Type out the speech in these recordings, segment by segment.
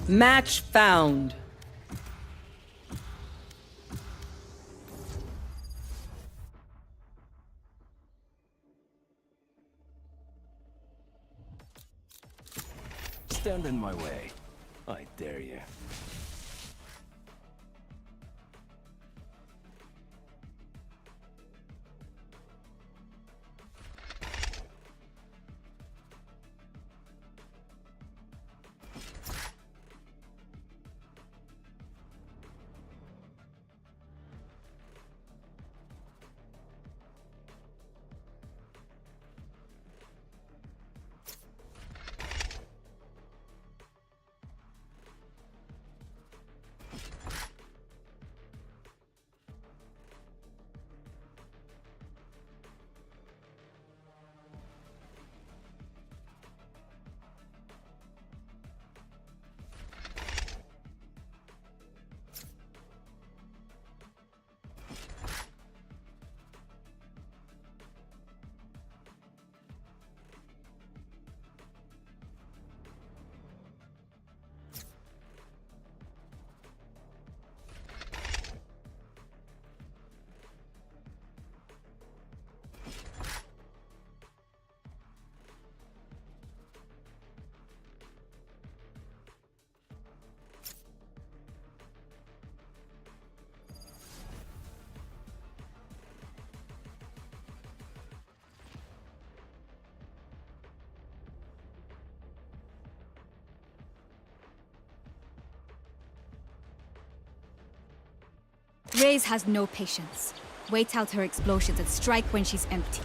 Match found. Stand in my way. I dare you. Raze has no patience. Wait out her explosions and strike when she's empty.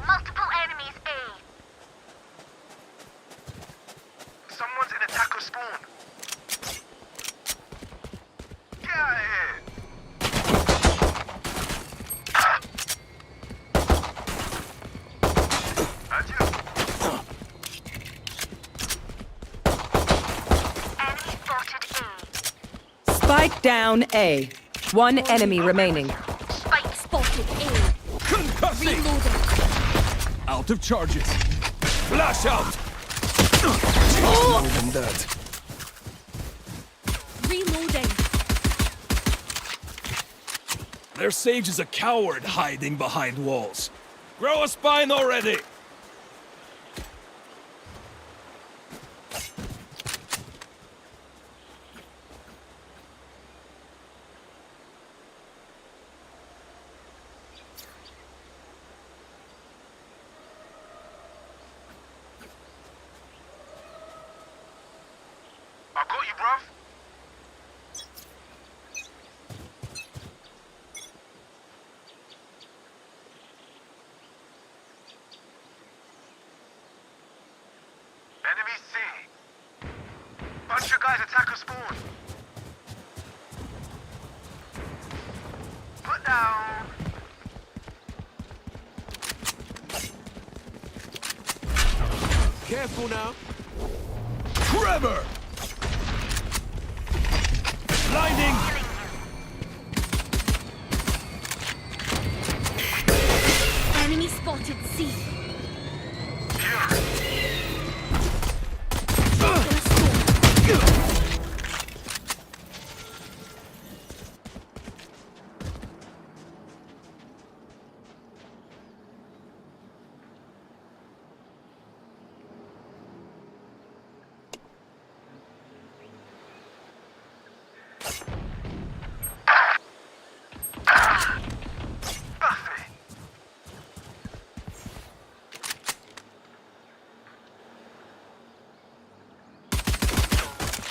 Multiple enemies A. Someone's in attacker spawn. Get out of here. Adieu. Enemy spotted A. Spike down A. One enemy remaining. Spike spotted A. Concussing! Reloading. Out of charges. Flash out! More than that. Reloading. Their sage is a coward hiding behind walls. Grow a spine already! I got you, bruv. Enemy C. Bunch of guys attacker spawn. Put down. Careful now. Trevor! Blinding! Enemy spotted C.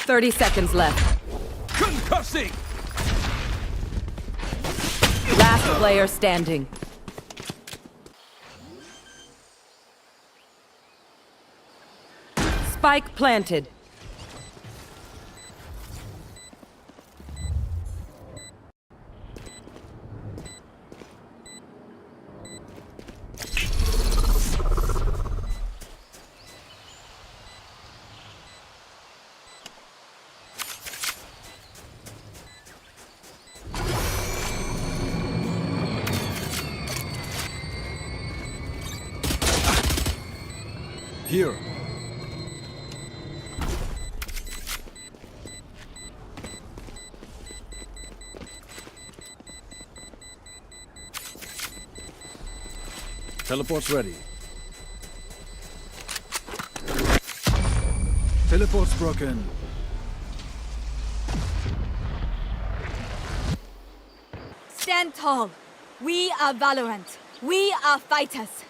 30 seconds left. Concussing! Last player standing. Spike planted. Here. Teleport's ready. Teleport's broken. Stand tall. We are Valorant. We are fighters.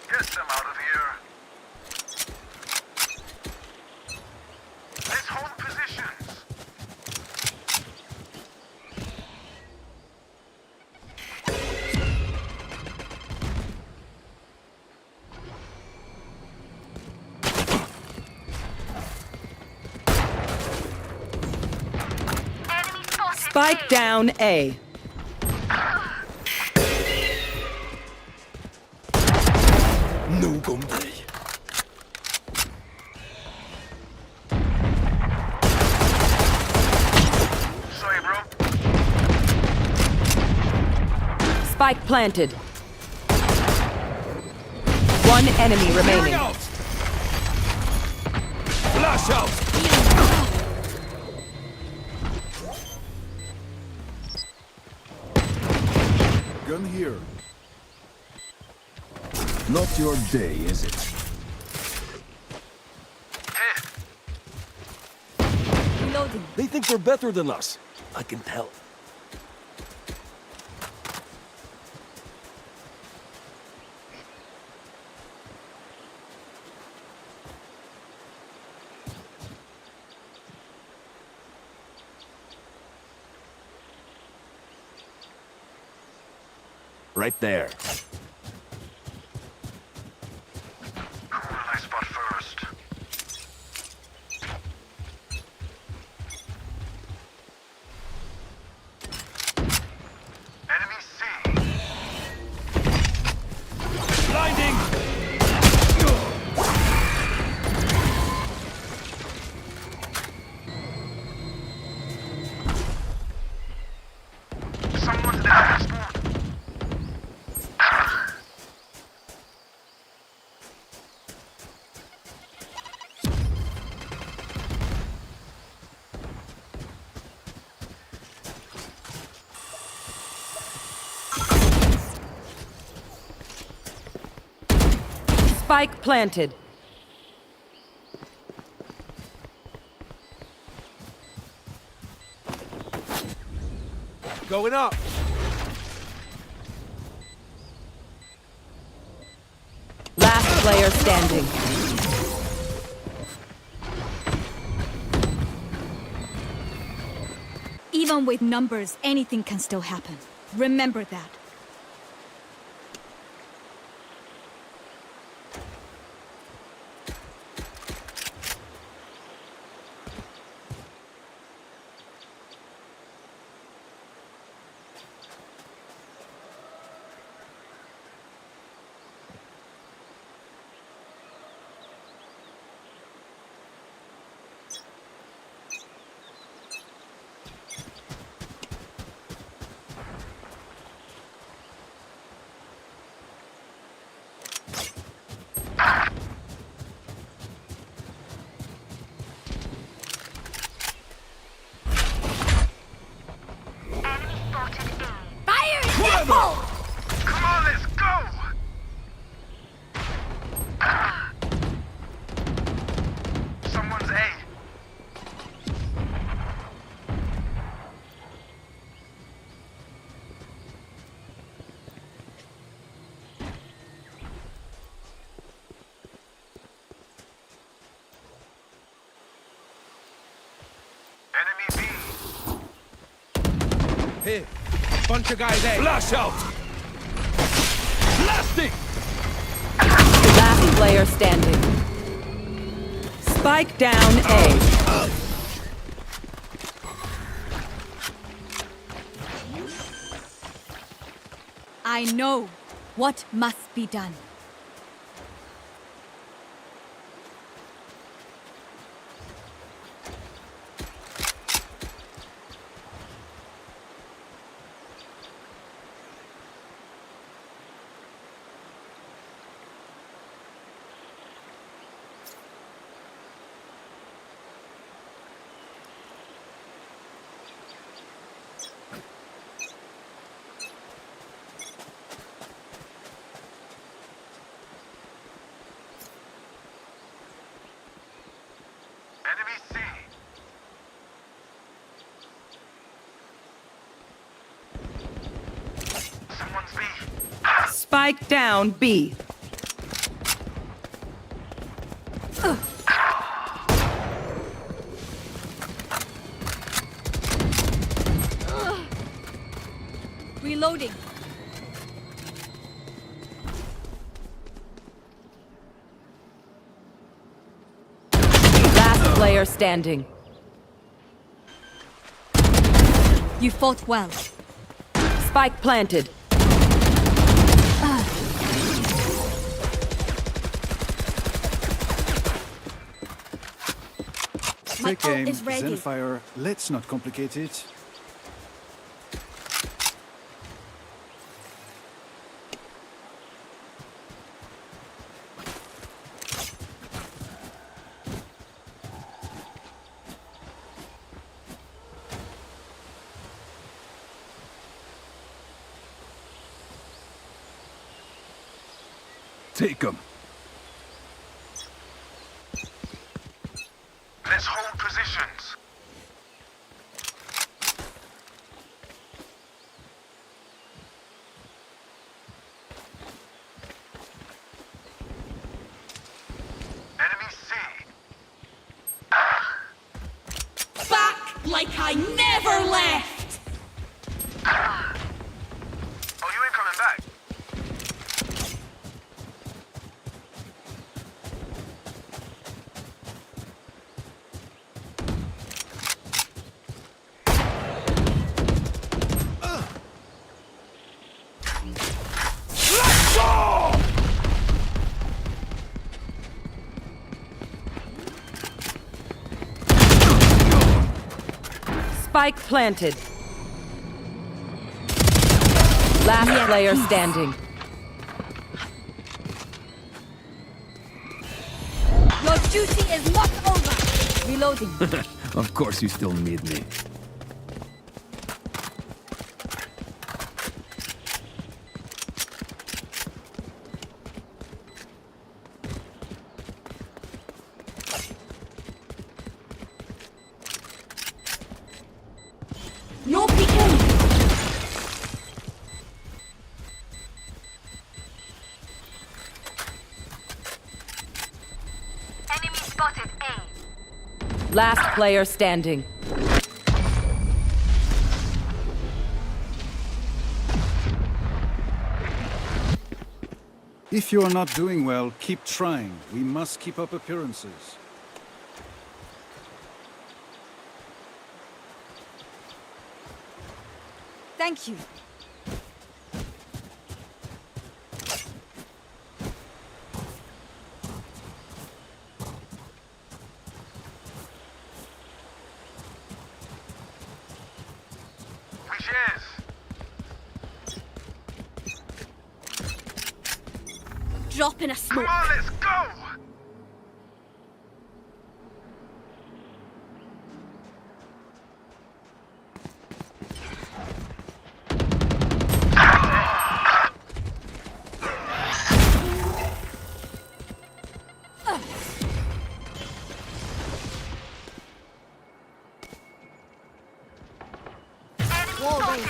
Get them out of here. Let's hold positions. Enemy spotted Spike A. down A. No gumday. Sorry, bro. Spike planted. One enemy Clearing remaining. out! Flash out! Gun here. Not your day, is it? Hey, Reloading. They think they're better than us. I can tell. Right there. who will I spot first? Enemy C. Blinding! Someone's there. Spawn. Spike planted. Going up! Last player standing. Even with numbers, anything can still happen. Remember that. Here. Bunch of guys, A. Flash out! Blasting! Last player standing. Spike down A. I know what must be done. Enemy C. Someone's B. Spike down B. Reloading. Last player standing. You fought well. Spike planted. My Take ult aim, is ready. Zenfire. Let's not complicate it. Take him. Let's hold positions. Enemy C. Back like I never left! Oh, you ain't coming back. Spike planted. Last player standing. Your duty is not over. Reloading. Of course you still need me. No peeking! Enemy spotted A. Last player standing. If you are not doing well, keep trying. We must keep up appearances. Thank you. We shares. Drop in a Come smoke. on, let's go! Wall raised.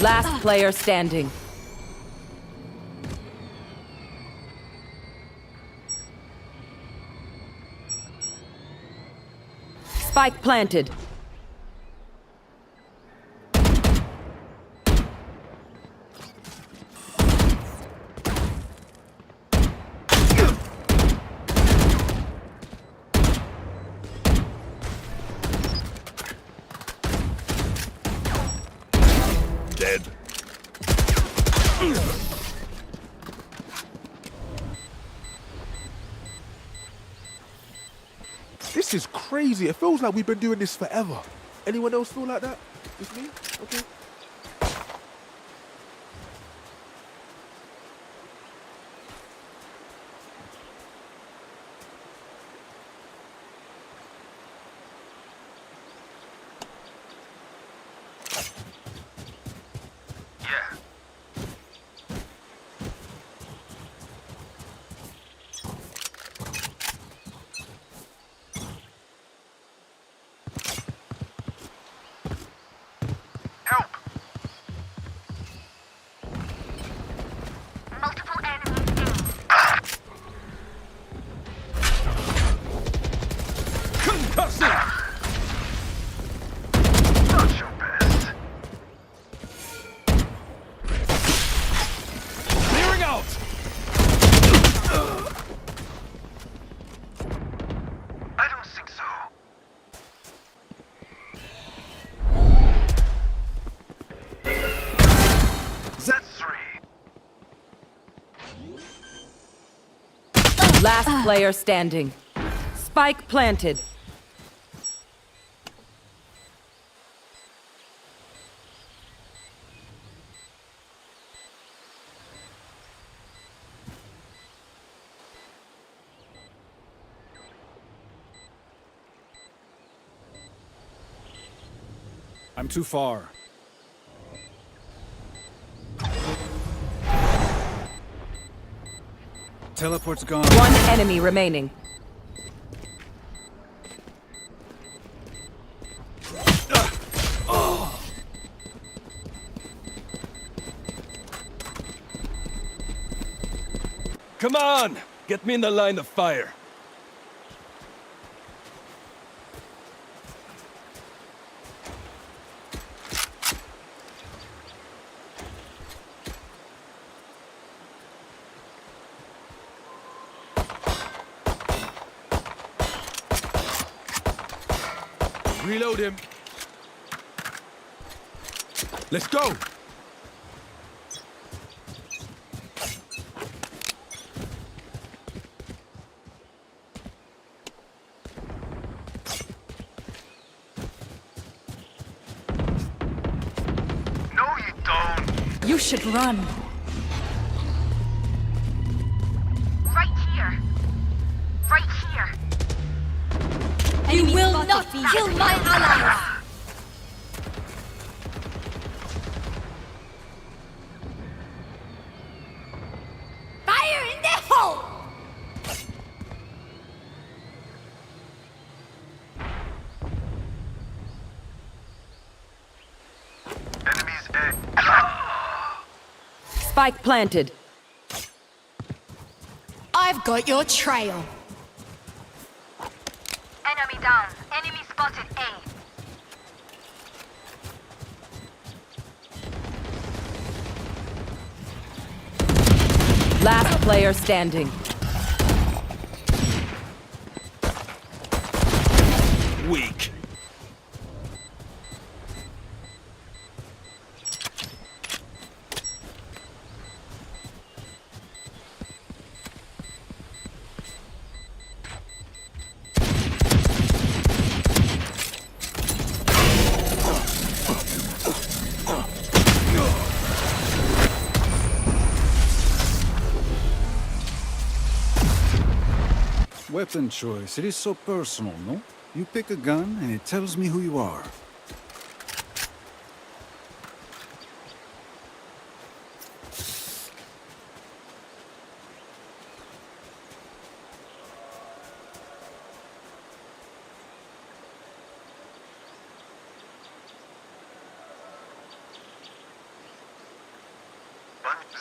Last player standing. Spike planted. Dead. This is crazy. It feels like we've been doing this forever. Anyone else feel like that? Just me? Okay. Yeah. Help! Multiple enemies Concussing! Not your best. Clearing out! I don't think so. That's three. Last player standing. Spike planted. I'm too far. Teleport's gone. One enemy remaining. Come on! Get me in the line of fire. Reload him. Let's go. No, you don't. You should run. right here. Right here. You will not kill my allies! Fire in the hole! Enemies A. Spike planted. I've got your trail. Enemy down. Enemy spotted A. Last player standing. Weak. Weapon choice, it is so personal, no? You pick a gun and it tells me who you are.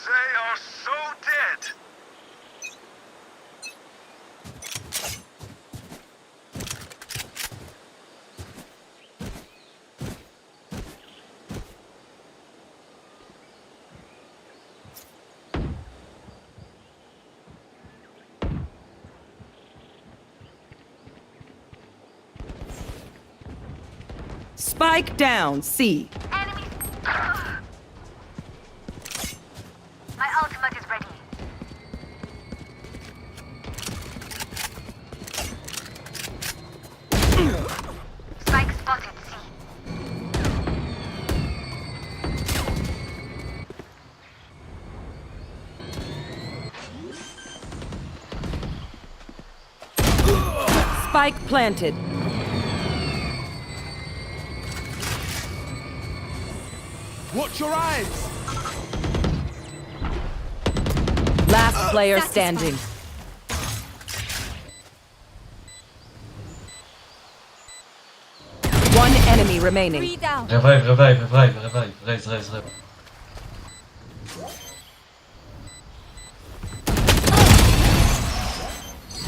They are so dead. Spike down, C. Enemies. My ultimate is ready. Spike spotted. C. Spike planted. Watch your eyes! Last player Satisfied. standing. One enemy remaining. 3 down. Revive. Raise.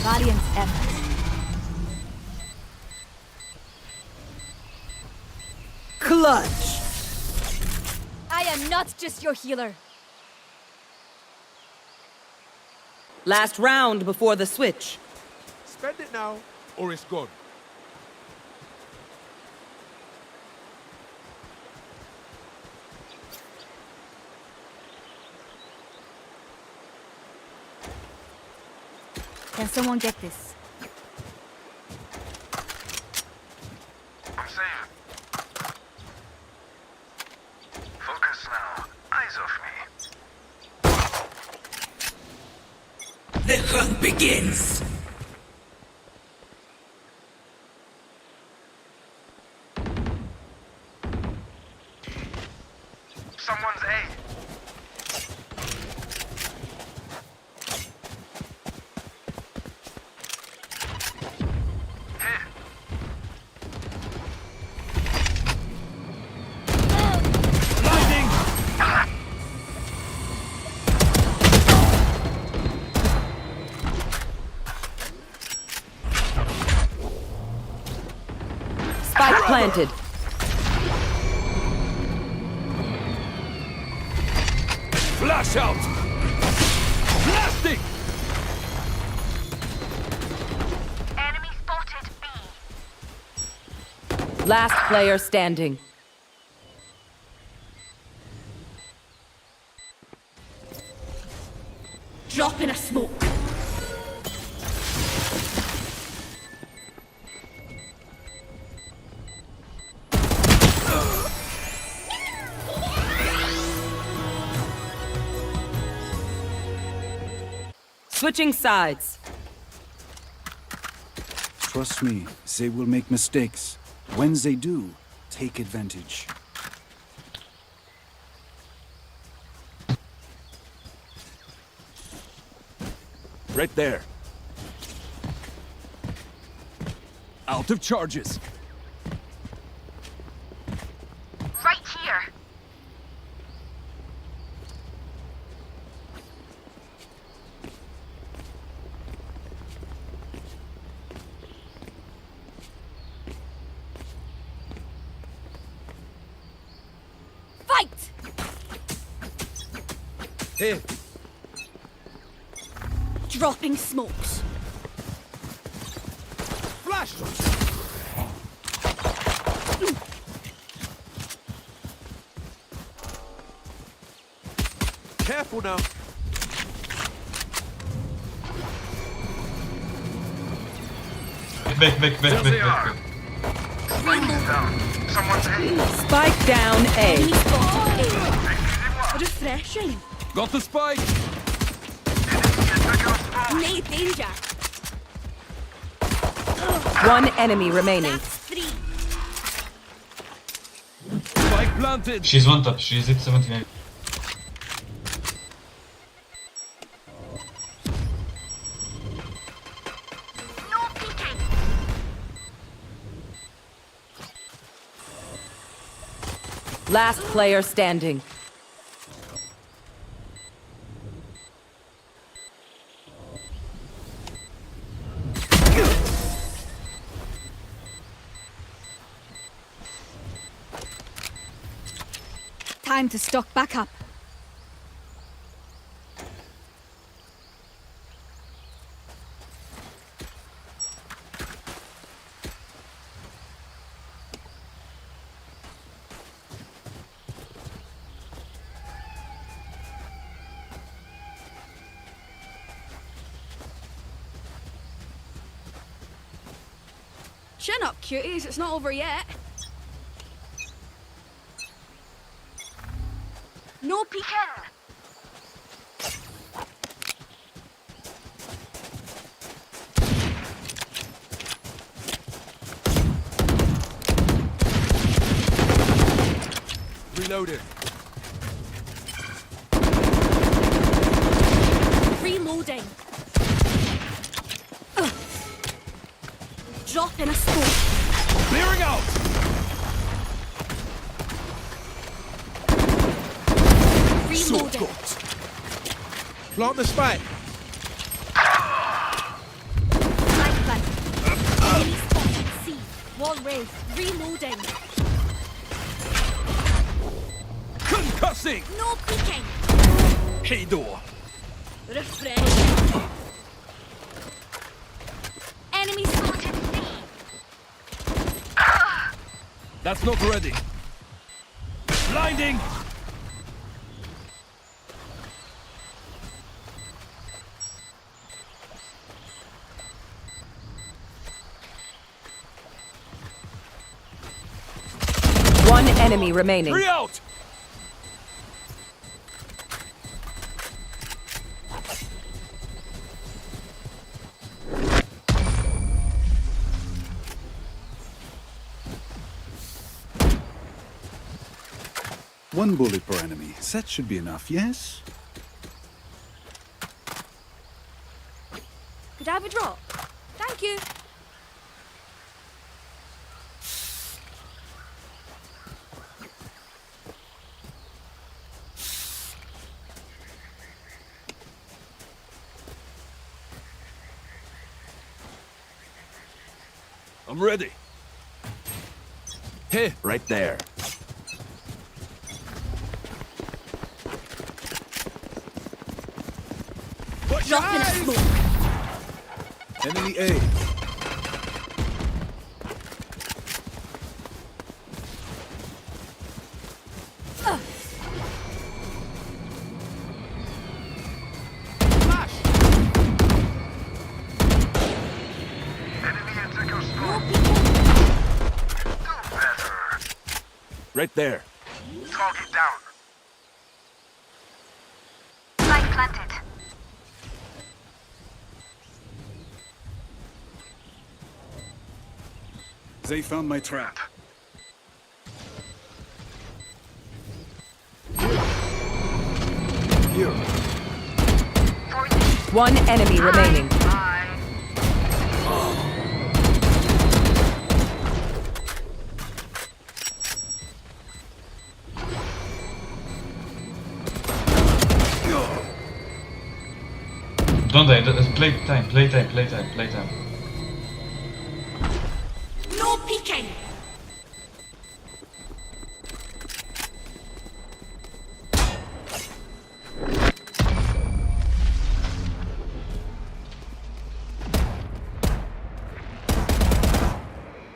Valiant effort. Clutch. I am not just your healer. Last round before the switch. Spend it now, or it's gone. Can someone get this? I'm safe. Focus now. Eyes off me. The hunt begins. Someone's A. Here. Lightning! Spike planted. Flash out! Blasting! Enemy spotted. B. Last player standing. Drop in a smoke. Switching sides. Trust me, they will make mistakes. When they do, take advantage. Right there. Out of charges. Right here. Fight! Here. Dropping smokes. Flash! Careful now. Back. There they are. Spike is down. Someone's A. Spike down A. Enemy spotted A. Refreshing. Got the spike! Get back on spawn. No danger. One enemy remaining. That's 3. Spike planted! She's one tap. She's at 78. No peeking. Last player standing. Time to stock back up. Chin up, cuties. It's not over yet. No peeking. Reloaded. Reloading. Drop in a smoke. Clearing out! So Reloading. cooked. Plant the spike. Spike planted. Enemy spotted. C. Wall raised. Reloading. Concussing! No peeking. Hey door. Refresh. Enemy spotted C. That's not ready. Blinding! One enemy remaining. 3 out! One bullet per enemy. That should be enough, yes? Could I have a drop? Thank you. I'm ready. Hey, right there. Drop in a smoke. Enemy A. Enemy attacker spawn. No peeking. Do better. Right there. Target down. Spike planted. They found my trap. Here. 40. One enemy remaining. Bye. Don't die. That is playtime, playtime, playtime, playtime. No peeking.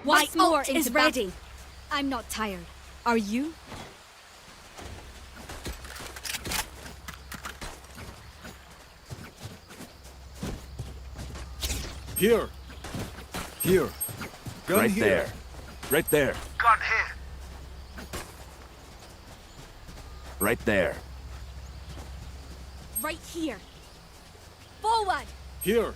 What's My more ult into is ready. battle. I'm not tired. Are you? Here. Here. Gun Right here. there. Right there. Gun here. Right there. Right here. Forward. Here.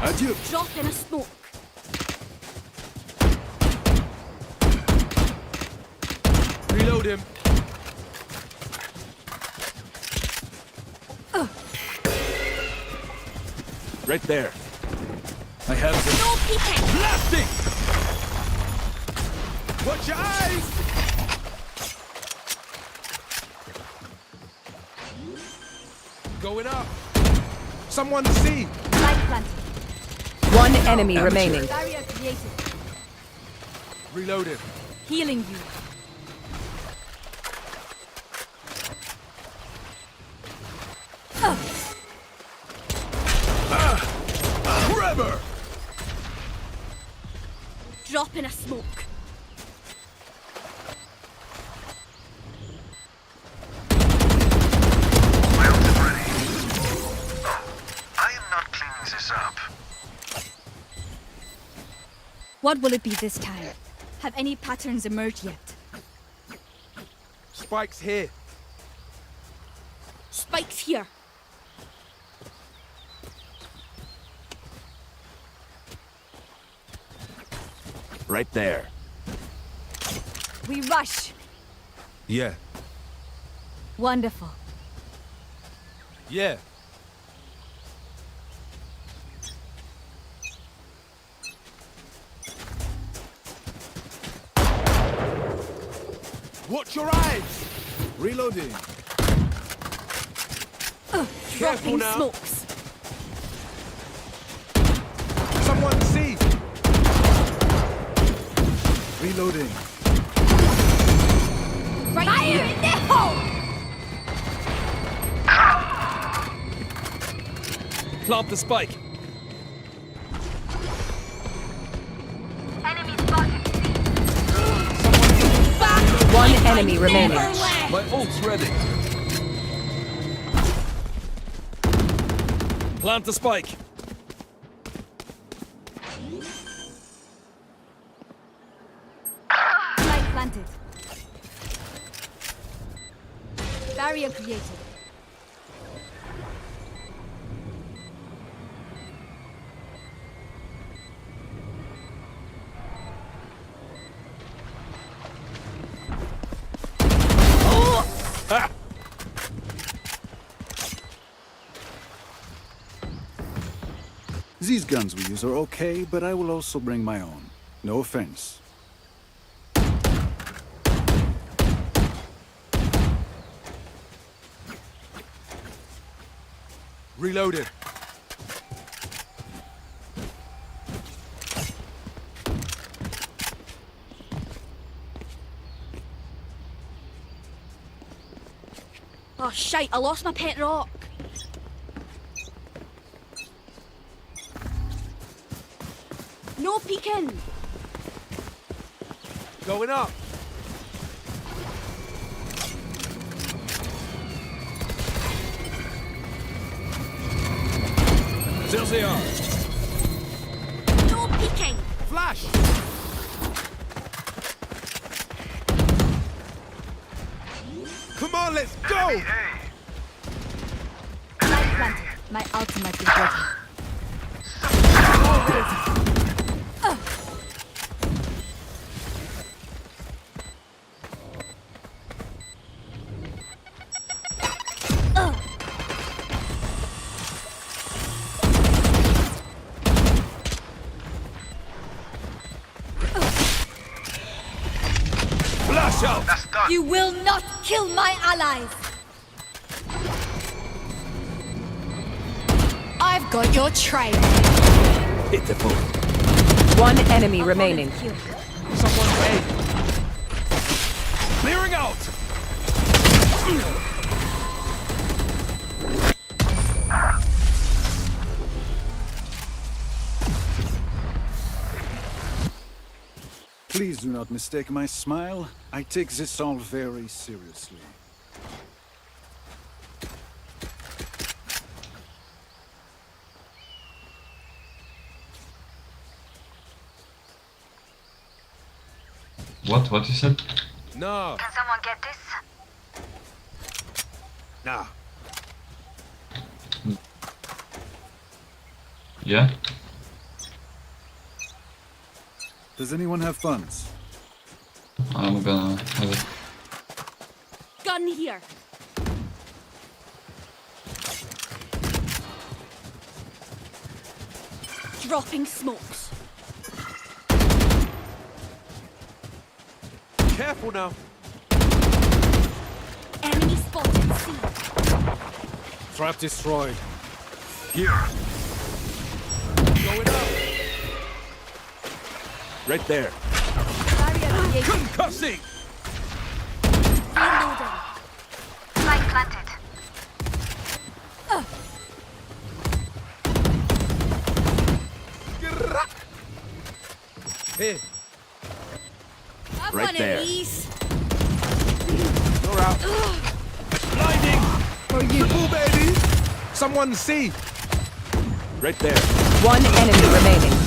Adieu. Drop in a smoke. Reload him. Right there. I have the No peeking. blasting! Watch your eyes. Going up. Someone see. Spike planted. One enemy remaining. Barrier created. Reloaded. Healing you. Grabber! Drop in a smoke. My ult is ready. Oh, I am not cleaning this up. What will it be this time? Have any patterns emerged yet? Spike's here. Spike's here. Right there. We rush. Yeah. Wonderful. Yeah. Watch your eyes. Reloading. Careful Dropping now. smokes. Someone see. Reloading. Right Fire in the hole! Plant the spike. Enemy spotted. One enemy remaining. My ult's ready. Plant the spike. Spike planted. Barrier created. Ha! These guns we use are okay, but I will also bring my own. No offense. Reloaded. Oh shite, I lost my pet rock. No peeking. Going up. There they are. No peeking. Flash. Come on, let's go. Hey, Spike planted. My ultimate is ready. Flash out. that's done. You will not kill my allies! I've got your trail. Pitiful. One enemy remaining. Someone A. Clearing out. Please do not mistake my smile. I take this all very seriously. What you said? No. Can someone get this? Nah. Yeah? Does anyone have funds? I'm gonna have it. Gun here. Dropping smokes. Careful now. Enemy spotted C. Trap destroyed. Here. Going up. Right there. Barrier created. Concussing! Reloading. Spike planted. Here. Have Right one there. of these. You're out. Blinding! For you. Cool, baby. Someone see. Right there. One enemy remaining.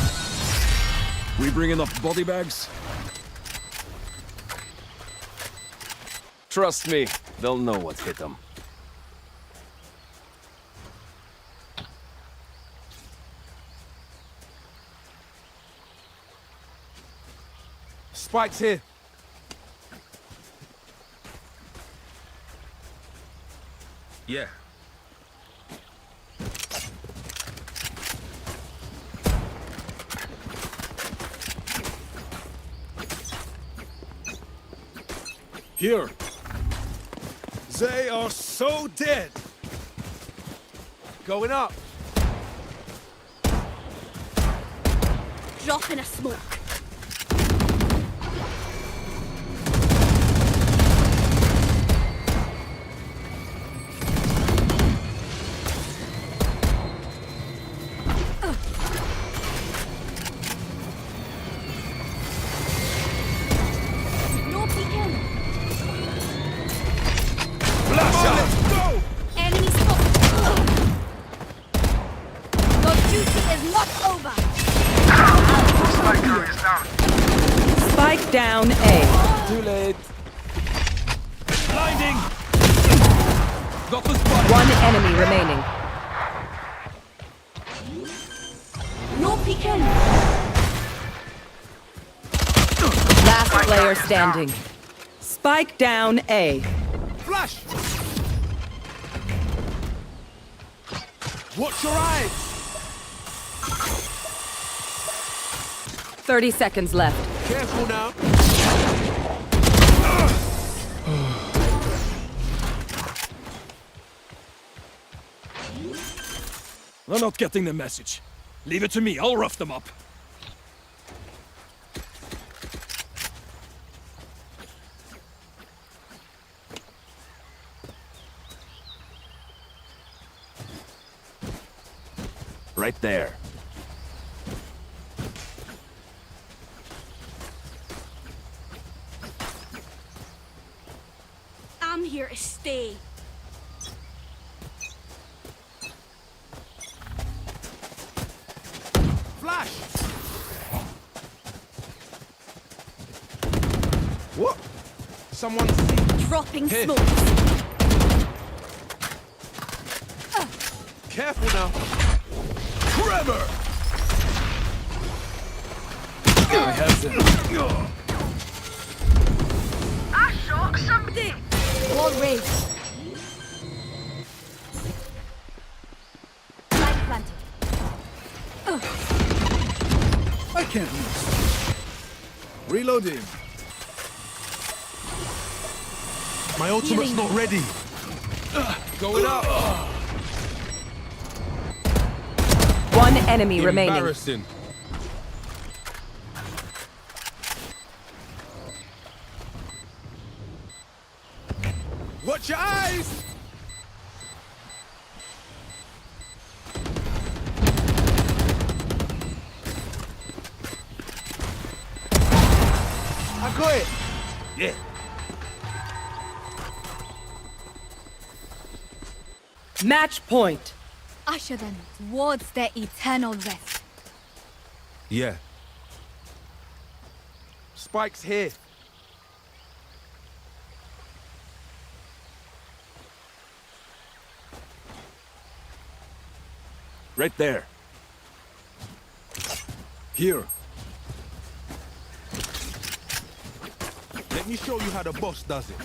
We bring enough body bags? Trust me, they'll know what's hit them. Spike's here. Yeah. Here. They are so dead. Going up. Drop in a smoke. No peeking. Flash out! Go. Enemy spotted. Your duty is not over. Spiker is down. Spike down A. Too late. Blinding! Got the spike! One enemy remaining. No peeking. Last player standing. Spike down A. Flash. Watch your eyes. 30 seconds left. Careful now. They're not getting the message. Leave it to me, I'll rough them up. Right there. I'm here to stay. Flash. What? Someone see. Dropping Here. smokes. Careful now. Trevor! I have them. I shot somebody. Wall raised. Spike planted. I can't miss. Reloading. My ultimate's Healing. not ready. Going up. One enemy remaining. Embarrassing. Watch your eyes. I got it. Yeah. Match point. Usher them towards their eternal rest. Yeah. Spike's here. Right there. Here. Let me show you how the boss does it.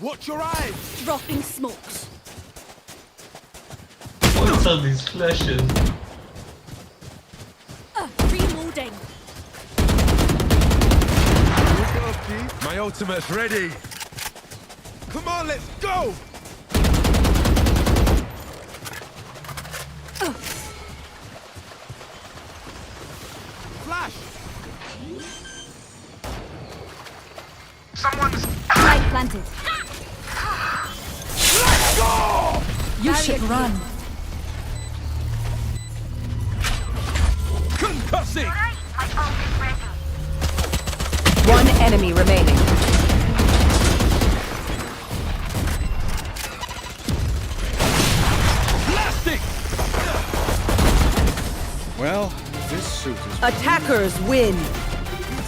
Watch your eyes. Dropping smokes. What's all these flashes? Reloading. My ultimate's ready. Come on, let's go! Flash! Someone's... Spike planted. You should run. Concussing! Right, my ult is ready. One enemy remaining. Blasting! Well, this suit is... Attackers win. It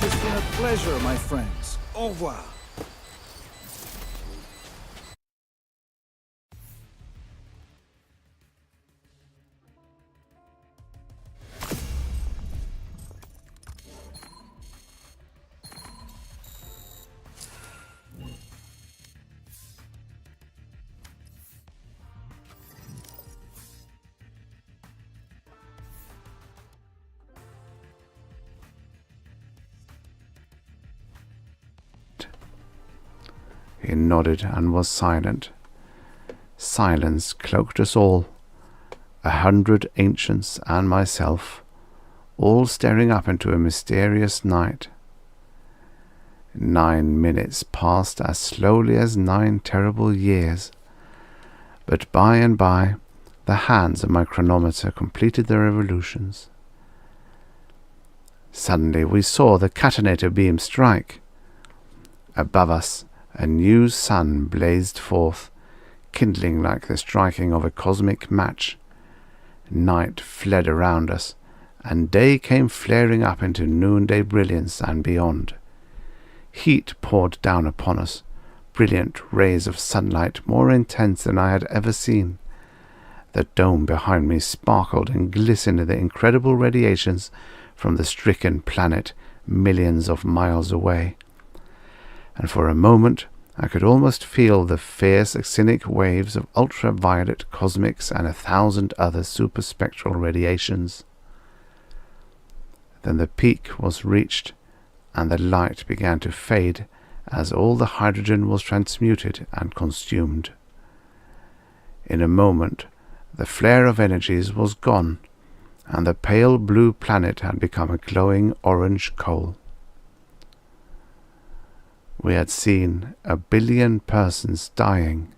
has been a pleasure, my friends. Au revoir. He nodded and was silent. Silence cloaked us all, 100 ancients and myself, all staring up into a mysterious night. 9 minutes passed as slowly as 9 terrible years, but by and by the hands of my chronometer completed their revolutions. Suddenly we saw the catonator beam strike. Above us, a new sun blazed forth, kindling like the striking of a cosmic match. Night fled around us, and day came flaring up into noonday brilliance and beyond. Heat poured down upon us, brilliant rays of sunlight more intense than I had ever seen. The dome behind me sparkled and glistened in the incredible radiations from the stricken planet millions of miles away. And for a moment I could almost feel the fierce actinic waves of ultraviolet cosmics and 1,000 other superspectral radiations. Then the peak was reached, and the light began to fade as all the hydrogen was transmuted and consumed. In a moment the flare of energies was gone, and the pale blue planet had become a glowing orange coal. We had seen 1 billion persons dying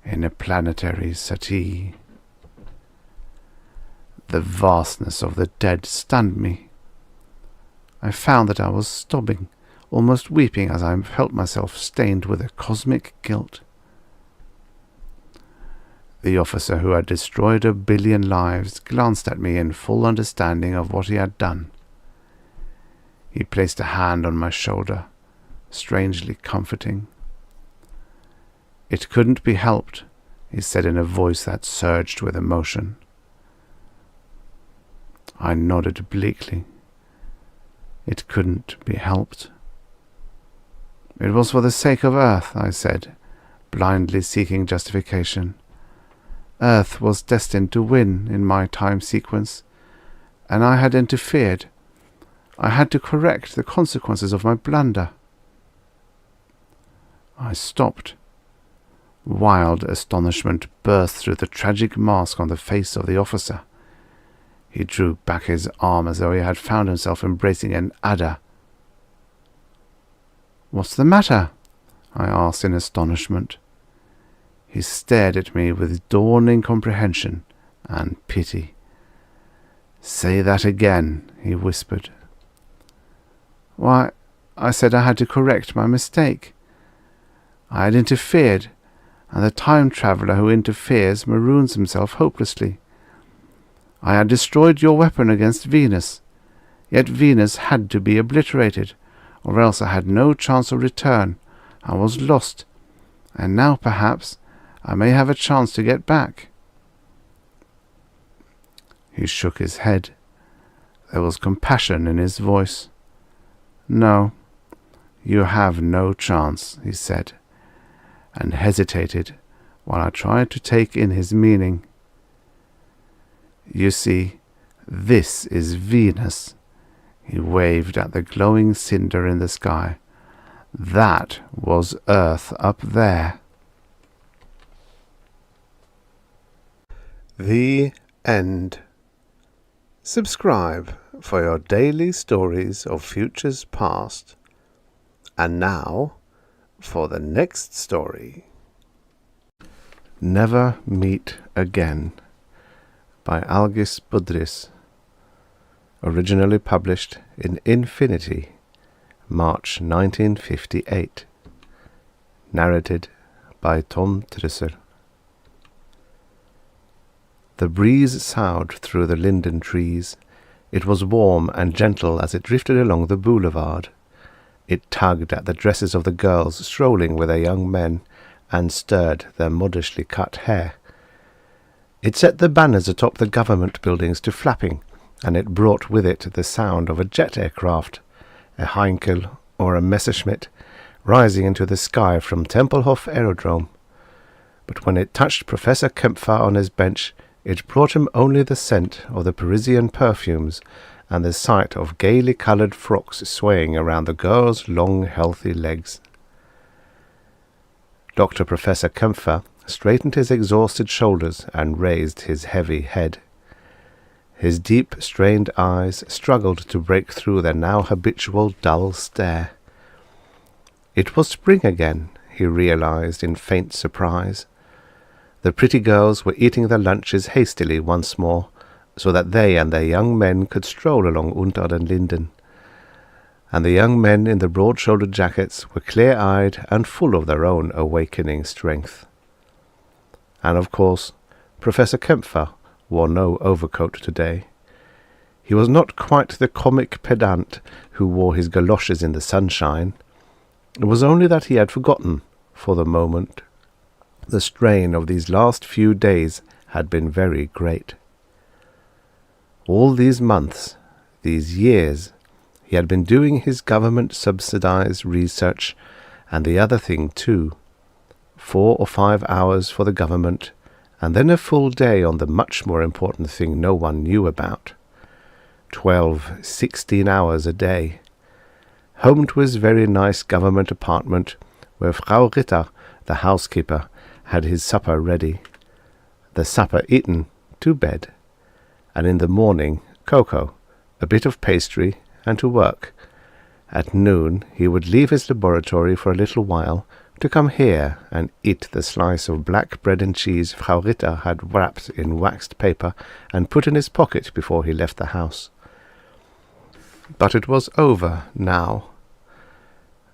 in a planetary settee. The vastness of the dead stunned me. I found that I was sobbing, almost weeping, as I felt myself stained with a cosmic guilt. The officer who had destroyed 1 billion lives glanced at me in full understanding of what he had done. He placed a hand on my shoulder, strangely comforting. "It couldn't be helped," he said in a voice that surged with emotion. I nodded bleakly. It couldn't be helped. "It was for the sake of Earth," I said, blindly seeking justification. Earth was destined to win in my time sequence, and I had interfered. I had to correct the consequences of my blunder. I stopped. Wild astonishment burst through the tragic mask on the face of the officer. He drew back his arm as though he had found himself embracing an adder. "What's the matter?" I asked in astonishment. He stared at me with dawning comprehension and pity. "Say that again," he whispered. "Why, I said I had to correct my mistake. I had interfered, and the time traveller who interferes maroons himself hopelessly. I had destroyed your weapon against Venus, yet Venus had to be obliterated, or else I had no chance of return. I was lost, and now perhaps I may have a chance to get back." He shook his head. There was compassion in his voice. "No, you have no chance," he said, and hesitated while I tried to take in his meaning. "You see, this is Venus." He waved at the glowing cinder in the sky. That was Earth up there. The end. Subscribe for your daily stories of futures past. And now, for the next story. Never Meet Again by Algis Budris. Originally published in Infinity, March 1958. Narrated by Tom Trisser. The breeze soughed through the linden trees. It was warm and gentle as it drifted along the boulevard. It tugged at the dresses of the girls strolling with their young men, and stirred their modishly cut hair. It set the banners atop the government buildings to flapping, and it brought with it the sound of a jet aircraft, a Heinkel or a Messerschmitt, rising into the sky from Tempelhof Aerodrome. But when it touched Professor Kempfer on his bench, it brought him only the scent of the Parisian perfumes and the sight of gaily coloured frocks swaying around the girls' long, healthy legs. Dr. Professor Kempfer straightened his exhausted shoulders and raised his heavy head. His deep, strained eyes struggled to break through their now habitual dull stare. It was spring again, he realized in faint surprise. The pretty girls were eating their lunches hastily once more, so that they and their young men could stroll along Unter den Linden. And the young men in the broad-shouldered jackets were clear-eyed and full of their own awakening strength. And of course, Professor Kempfer wore no overcoat today. He was not quite the comic pedant who wore his galoshes in the sunshine. It was only that he had forgotten, for the moment. The strain of these last few days had been very great. All these months, these years, he had been doing his government-subsidized research, and the other thing too. 4 or 5 hours for the government, and then a full day on the much more important thing no one knew about. 12, 16 hours a day. Home to his very nice government apartment, where Frau Ritter, the housekeeper, had his supper ready. The supper eaten, to bed. And in the morning, cocoa, a bit of pastry, and to work. At noon he would leave his laboratory for a little while, to come here and eat the slice of black bread and cheese Frau Ritter had wrapped in waxed paper and put in his pocket before he left the house. But it was over now.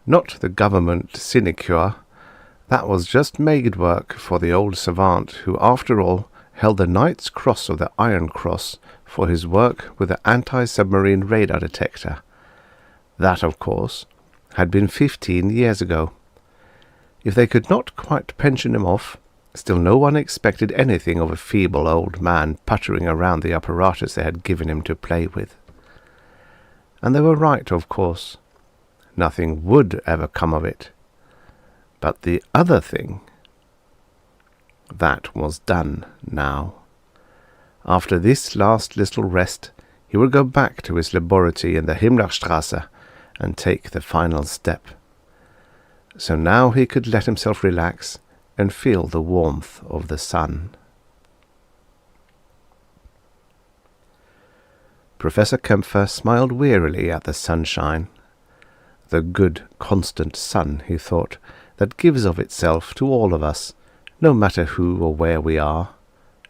Not the government sinecure. That was just maid work for the old savant who, after all, held the Knight's Cross of the Iron Cross for his work with the anti-submarine radar detector. That, of course, had been 15 years ago. If they could not quite pension him off, still no one expected anything of a feeble old man puttering around the apparatus they had given him to play with. And they were right, of course. Nothing would ever come of it. But the other thing, that was done now. After this last little rest, he would go back to his laboratory in the Himmlerstrasse and take the final step. So now he could let himself relax and feel the warmth of the sun. Professor Kempfer smiled wearily at the sunshine. The good, constant sun, he thought, that gives of itself to all of us, no matter who or where we are.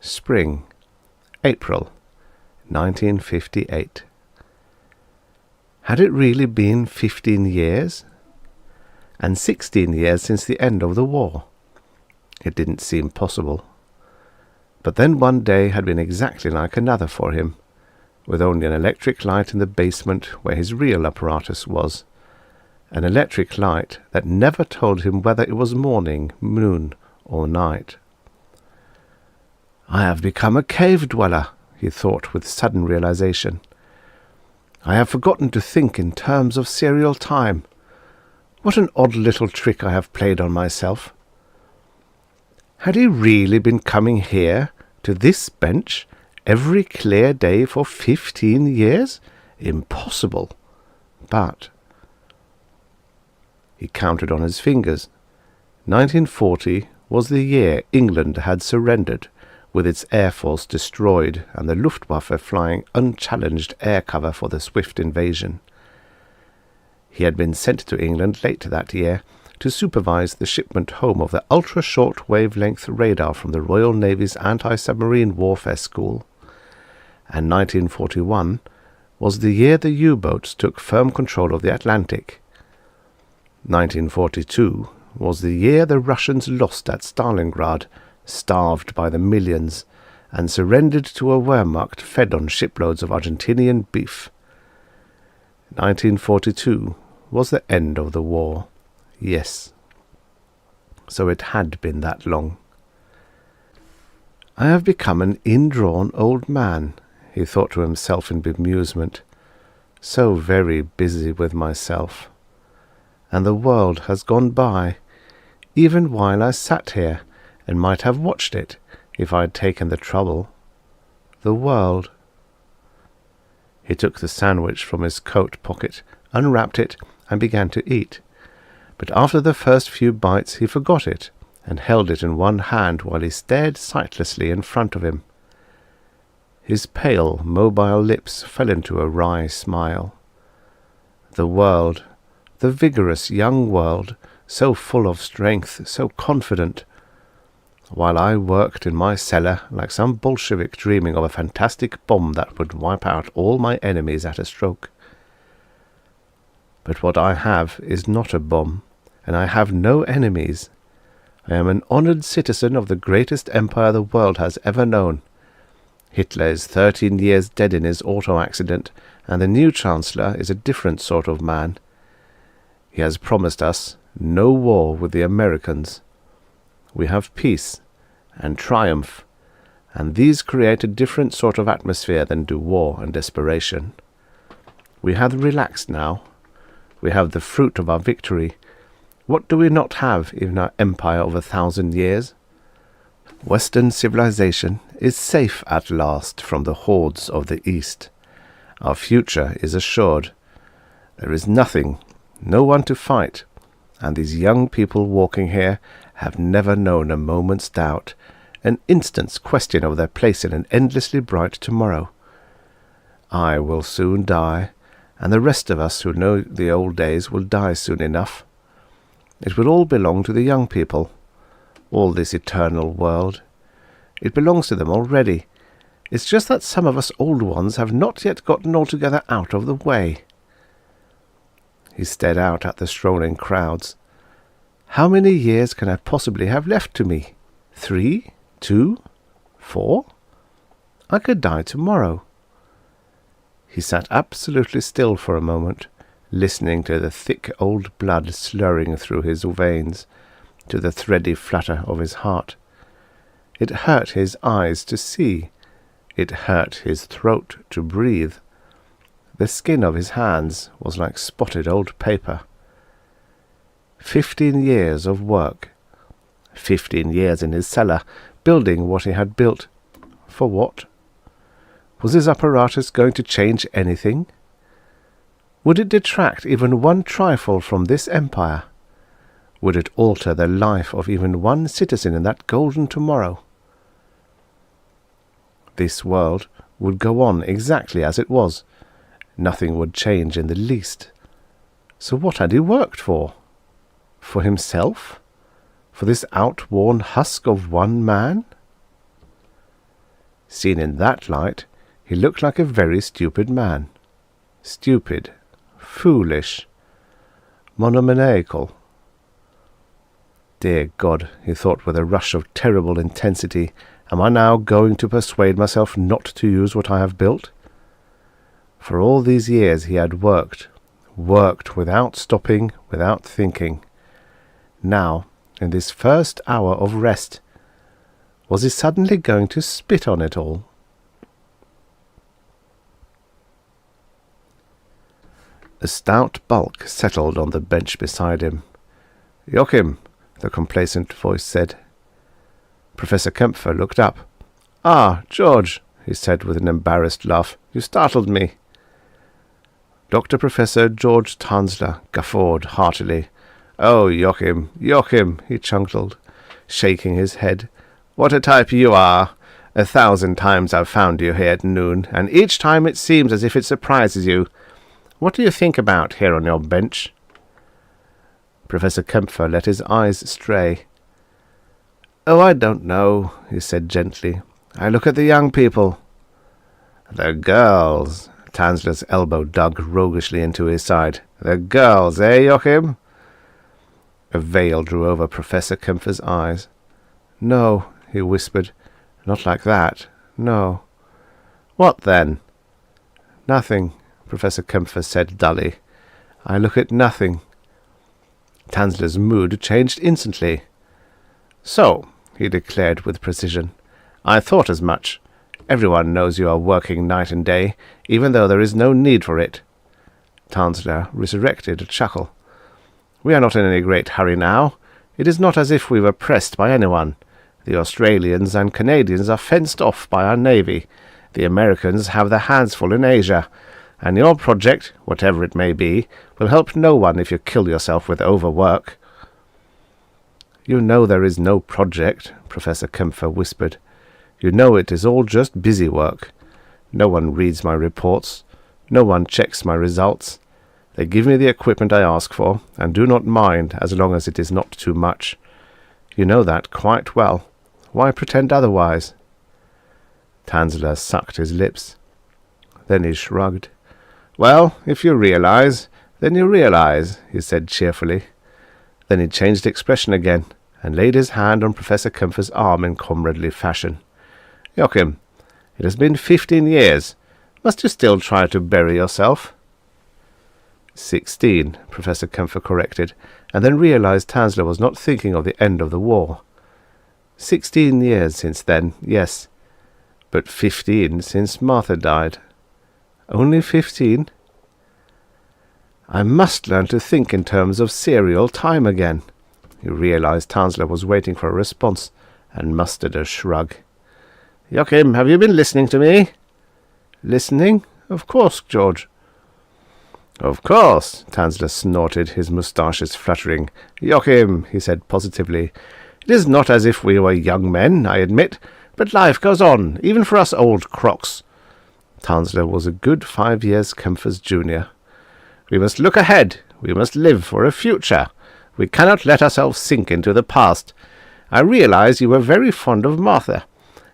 Spring, April, 1958. Had it really been 15 years? And 16 years since the end of the war? It didn't seem possible. But then one day had been exactly like another for him, with only an electric light in the basement where his real apparatus was. An electric light that never told him whether it was morning, noon, or night. I have become a cave-dweller, he thought with sudden realization. I have forgotten to think in terms of serial time. What an odd little trick I have played on myself. Had he really been coming here, to this bench, every clear day for 15 years? Impossible. But He counted on his fingers. 1940 was the year England had surrendered, with its air force destroyed and the Luftwaffe flying unchallenged air cover for the swift invasion. He had been sent to England late that year to supervise the shipment home of the ultra-short wavelength radar from the Royal Navy's anti-submarine warfare school. And 1941 was the year the U-boats took firm control of the Atlantic. 1942 was the year the Russians lost at Stalingrad, starved by the millions, and surrendered to a Wehrmacht fed on shiploads of Argentinian beef. 1942 was the end of the war. Yes. So it had been that long. I have become an indrawn old man, he thought to himself in bemusement, so very busy with myself. And the world has gone by, even while I sat here and might have watched it if I had taken the trouble. The world. He took the sandwich from his coat pocket, unwrapped it, and began to eat. But after the first few bites he forgot it, and held it in one hand while he stared sightlessly in front of him. His pale, mobile lips fell into a wry smile. The world, the vigorous young world, so full of strength, so confident, while I worked in my cellar like some Bolshevik dreaming of a fantastic bomb that would wipe out all my enemies at a stroke. But what I have is not a bomb, and I have no enemies. I am an honored citizen of the greatest empire the world has ever known. Hitler is 13 years dead in his auto accident, and the new Chancellor is a different sort of man. He has promised us no war with the Americans. We have peace and triumph, and these create a different sort of atmosphere than do war and desperation. We have relaxed now. We have the fruit of our victory. What do we not have in our empire of 1,000 years? Western civilization is safe at last from the hordes of the East. Our future is assured. There is nothing, no one to fight, and these young people walking here have never known a moment's doubt, an instant's question of their place in an endlessly bright tomorrow. I will soon die, and the rest of us who know the old days will die soon enough. It will all belong to the young people, all this eternal world. It belongs to them already. It's just that some of us old ones have not yet gotten altogether out of the way. He stared out at the strolling crowds. How many years can I possibly have left to me? 3? 2? 4? I could die tomorrow. He sat absolutely still for a moment, listening to the thick old blood slurring through his veins, to the thready flutter of his heart. It hurt his eyes to see. It hurt his throat to breathe. The skin of his hands was like spotted old paper. 15 years of work. 15 years in his cellar, building what he had built. For what? Was his apparatus going to change anything? Would it detract even one trifle from this empire? Would it alter the life of even one citizen in that golden tomorrow? This world would go on exactly as it was. Nothing would change in the least. So what had he worked for? For himself? For this outworn husk of one man? Seen in that light, he looked like a very stupid man. Stupid, foolish, monomaniacal. Dear God, he thought with a rush of terrible intensity, am I now going to persuade myself not to use what I have built? For all these years he had worked without stopping, without thinking. Now, in this first hour of rest, was he suddenly going to spit on it all? A stout bulk settled on the bench beside him. "Joachim," the complacent voice said. Professor Kempfer looked up. "Ah, George," he said with an embarrassed laugh. "You startled me." Dr. Professor George Tansler guffawed heartily. Oh, Joachim, Joachim, he chuckled, shaking his head. What a type you are! 1,000 times I've found you here at noon, and each time it seems as if it surprises you. What do you think about here on your bench? Professor Kempfer let his eyes stray. Oh, I don't know, he said gently. I look at the young people. The girls. Tanzler's elbow dug roguishly into his side. The girls, eh, Joachim? A veil drew over Professor Kempfer's eyes. No, he whispered. Not like that. No. What then? Nothing, Professor Kempfer said dully. I look at nothing. Tanzler's mood changed instantly. So, he declared with precision, I thought as much. Everyone knows you are working night and day, even though there is no need for it. Tanzler resurrected a chuckle. We are not in any great hurry now. It is not as if we were pressed by anyone. The Australians and Canadians are fenced off by our navy. The Americans have their hands full in Asia. And your project, whatever it may be, will help no one if you kill yourself with overwork. You know there is no project, Professor Kempfer whispered. You know it is all just busy work. No one reads my reports. No one checks my results. They give me the equipment I ask for, and do not mind as long as it is not too much. You know that quite well. Why pretend otherwise? Tanzler sucked his lips. Then he shrugged. Well, if you realize, then you realize, he said cheerfully. Then he changed expression again, and laid his hand on Professor Kempfer's arm in comradely fashion. Joachim, it has been 15 years. Must you still try to bury yourself? 16, Professor Kempfer corrected, and then realized Tanzler was not thinking of the end of the war. 16 years since then, yes, but 15 since Martha died. Only 15? I must learn to think in terms of serial time again. He realized Tanzler was waiting for a response, and mustered a shrug. Joachim, have you been listening to me? Listening? Of course, George. Of course, Tanzler snorted, his moustaches fluttering. Joachim, he said positively, it is not as if we were young men, I admit, but life goes on, even for us old crocs. Tanzler was a good 5 years Kempfer's junior. We must look ahead. We must live for a future. We cannot let ourselves sink into the past. I realize you were very fond of Martha.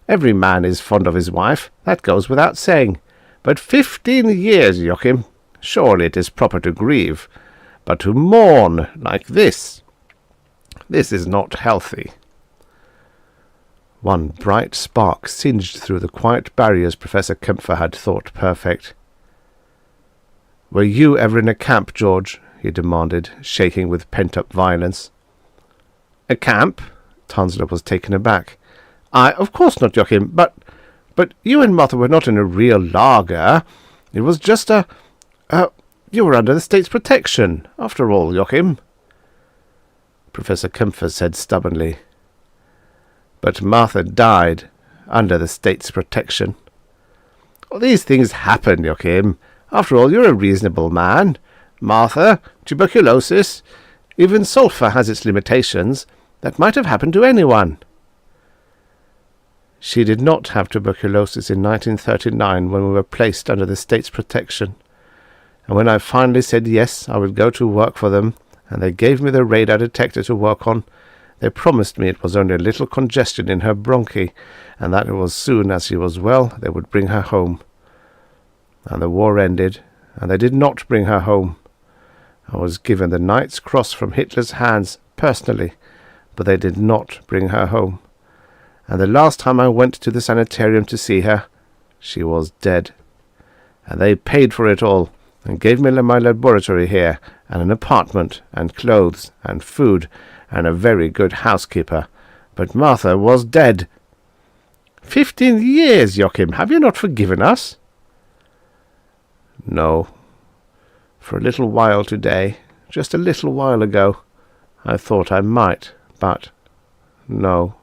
Every man is fond of his wife, that goes without saying. But 15 years, Joachim. Surely it is proper to grieve. But to mourn like this is not healthy. One bright spark singed through the quiet barriers Professor Kempfer had thought perfect. Were you ever in a camp, George? He demanded, shaking with pent-up violence. A camp? Tanzler was taken aback. Of course not, Joachim, but you and Martha were not in a real lager. It was just you were under the state's protection, after all, Joachim. Professor Kempfer said stubbornly. But Martha died under the state's protection. Well, these things happen, Joachim. After all, you're a reasonable man. Martha, tuberculosis, even sulphur has its limitations. That might have happened to anyone. She did not have tuberculosis in 1939 when we were placed under the state's protection. And when I finally said yes, I would go to work for them, and they gave me the radar detector to work on, they promised me it was only a little congestion in her bronchi, and that it was soon as she was well, they would bring her home. And the war ended, and they did not bring her home. I was given the Knight's Cross from Hitler's hands, personally, but they did not bring her home. And the last time I went to the sanitarium to see her, she was dead. And they paid for it all, and gave me my laboratory here, and an apartment, and clothes, and food, and a very good housekeeper. But Martha was dead. 15 years, Joachim, have you not forgiven us? No. For a little while today, just a little while ago, I thought I might, but no.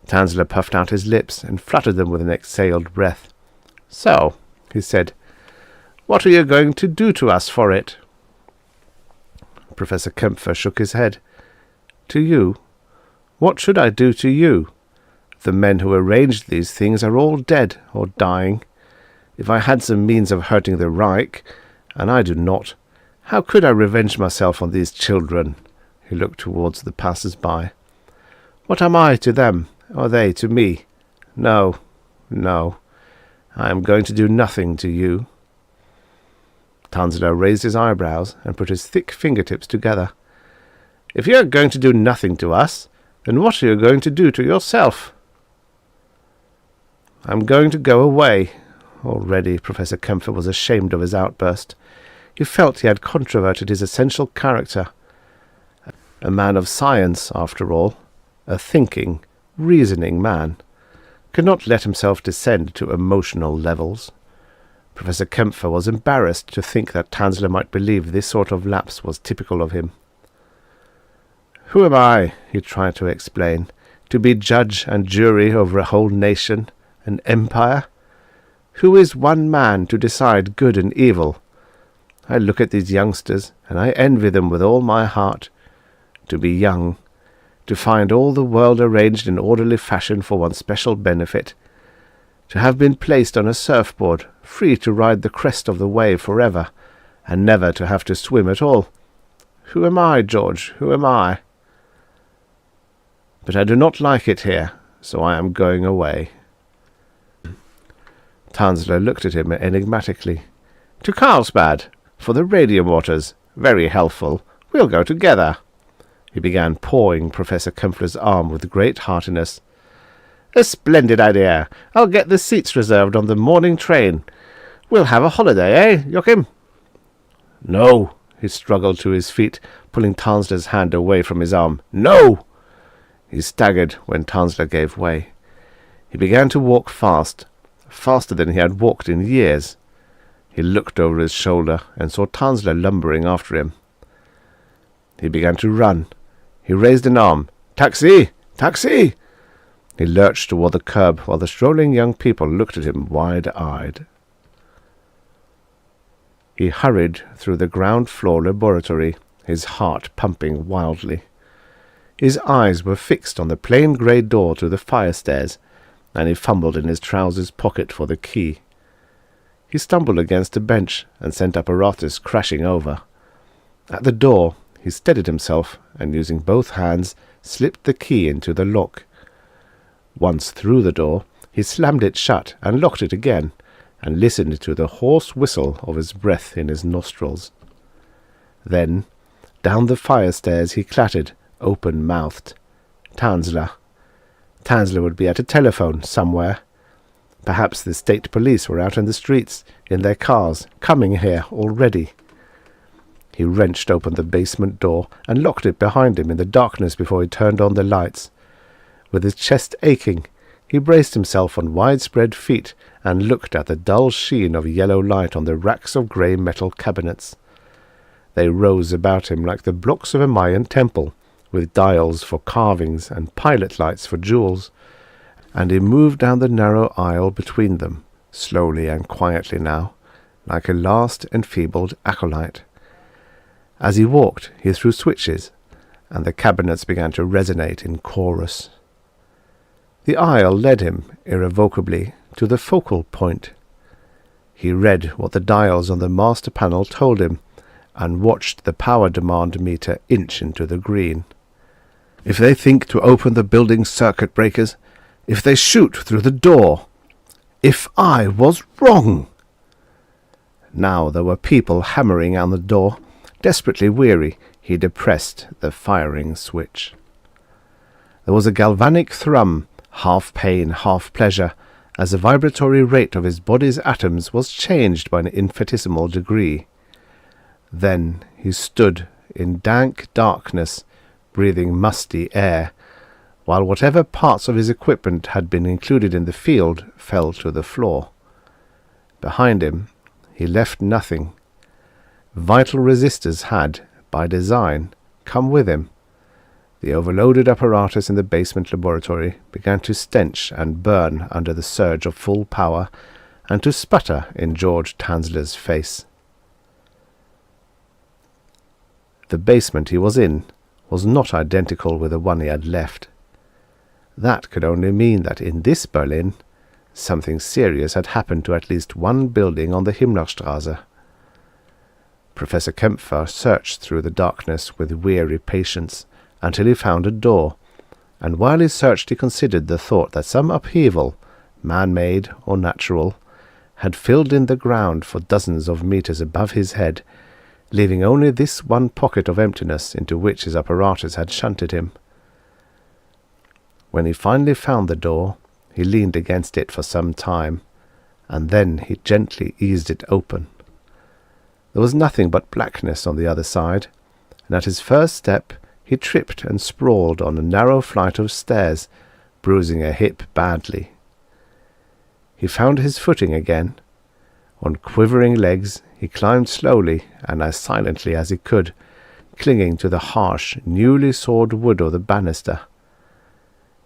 Tanzler puffed out his lips and fluttered them with an exhaled breath. So, he said, what are you going to do to us for it? Professor Kempfer shook his head. To you? What should I do to you? The men who arranged these things are all dead or dying. If I had some means of hurting the Reich, and I do not, how could I revenge myself on these children? He looked towards the passers-by. What am I to them, or they to me? No, no, I am going to do nothing to you. Tanzler raised his eyebrows and put his thick fingertips together. If you are going to do nothing to us, then what are you going to do to yourself? I'm going to go away. Already Professor Kempfer was ashamed of his outburst. He felt he had controverted his essential character. A man of science, after all, a thinking, reasoning man, could not let himself descend to emotional levels. Professor Kempfer was embarrassed to think that Tanzler might believe this sort of lapse was typical of him. Who am I, he tried to explain, to be judge and jury over a whole nation, an empire? Who is one man to decide good and evil? I look at these youngsters, and I envy them with all my heart. To be young, to find all the world arranged in orderly fashion for one's special benefit, to have been placed on a surfboard, free to ride the crest of the wave forever, and never to have to swim at all. Who am I, George? Who am I? But I do not like it here, so I am going away. Tanzler looked at him enigmatically. To Carlsbad, for the radium waters. Very healthful. We'll go together. He began pawing Professor Kempfer's arm with great heartiness. A splendid idea. I'll get the seats reserved on the morning train. We'll have a holiday, eh, Joachim? No. He struggled to his feet, pulling Tanzler's hand away from his arm. No! He staggered when Tanzler gave way. He began to walk fast, faster than he had walked in years. He looked over his shoulder and saw Tanzler lumbering after him. He began to run. He raised an arm. Taxi! Taxi! He lurched toward the curb while the strolling young people looked at him wide-eyed. He hurried through the ground-floor laboratory, his heart pumping wildly. His eyes were fixed on the plain grey door to the fire stairs, and he fumbled in his trousers pocket for the key. He stumbled against a bench and sent apparatus crashing over. At the door, he steadied himself and, using both hands, slipped the key into the lock. Once through the door, he slammed it shut and locked it again, and listened to the hoarse whistle of his breath in his nostrils. Then, down the fire stairs he clattered, open-mouthed. Tanzler. Tanzler would be at a telephone somewhere. Perhaps the state police were out in the streets, in their cars, coming here already. He wrenched open the basement door and locked it behind him in the darkness before he turned on the lights. With his chest aching, he braced himself on widespread feet and looked at the dull sheen of yellow light on the racks of grey metal cabinets. They rose about him like the blocks of a Mayan temple, with dials for carvings and pilot lights for jewels, and he moved down the narrow aisle between them, slowly and quietly now, like a last enfeebled acolyte. As he walked, he threw switches, and the cabinets began to resonate in chorus. The aisle led him, irrevocably, to the focal point. He read what the dials on the master panel told him, and watched the power demand meter inch into the green. If they think to open the building's circuit breakers, if they shoot through the door, if I was wrong! Now there were people hammering on the door. Desperately weary, he depressed the firing switch. There was a galvanic thrum, half pain, half pleasure, as the vibratory rate of his body's atoms was changed by an infinitesimal degree. Then he stood in dank darkness, breathing musty air, while whatever parts of his equipment had been included in the field fell to the floor. Behind him, he left nothing. Vital resistors had, by design, come with him. The overloaded apparatus in the basement laboratory began to stench and burn under the surge of full power, and to sputter in George Tanzler's face. the basement he was in was not identical with the one he had left. That could only mean that in this Berlin, something serious had happened to at least one building on the Himmlerstraße. Professor Kempfer searched through the darkness with weary patience until he found a door, and while he searched he considered the thought that some upheaval, man-made or natural, had filled in the ground for dozens of meters above his head, leaving only this one pocket of emptiness into which his apparatus had shunted him. When he finally found the door, he leaned against it for some time, and then he gently eased it open. There was nothing but blackness on the other side, and at his first step he tripped and sprawled on a narrow flight of stairs, bruising a hip badly. He found his footing again. On quivering legs he climbed slowly and as silently as he could, clinging to the harsh, newly sawed wood of the banister.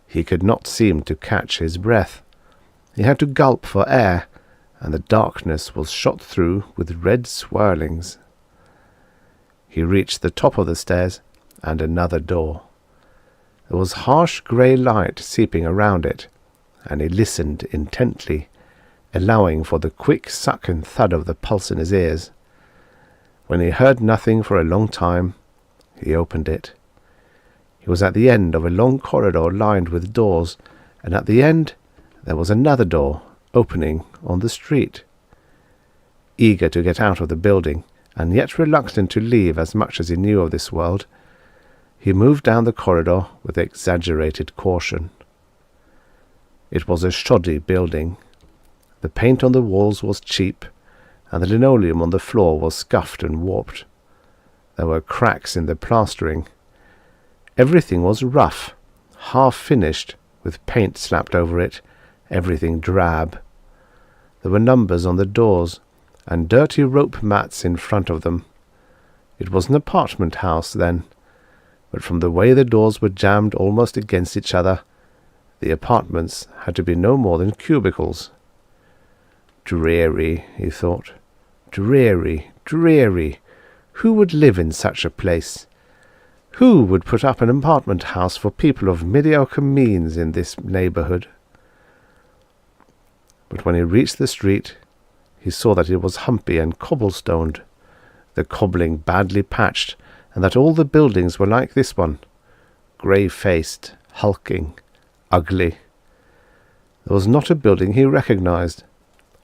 He could not seem to catch his breath. He had to gulp for air, and the darkness was shot through with red swirlings. He reached the top of the stairs and another door. There was harsh grey light seeping around it, and he listened intently, allowing for the quick suck and thud of the pulse in his ears. When he heard nothing for a long time, he opened it. He was at the end of a long corridor lined with doors, and at the end there was another door opening on the street. Eager to get out of the building, and yet reluctant to leave as much as he knew of this world, he moved down the corridor with exaggerated caution. It was a shoddy building. The paint on the walls was cheap, and the linoleum on the floor was scuffed and warped. There were cracks in the plastering. Everything was rough, half-finished, with paint slapped over it, everything drab. There were numbers on the doors, and dirty rope mats in front of them. It was an apartment house, then, but from the way the doors were jammed almost against each other, the apartments had to be no more than cubicles. Dreary, he thought. Dreary, dreary. Who would live in such a place? Who would put up an apartment house for people of mediocre means in this neighbourhood? But when he reached the street, he saw that it was humpy and cobblestoned, the cobbling badly patched, and that all the buildings were like this one, grey-faced, hulking, ugly. There was not a building he recognized,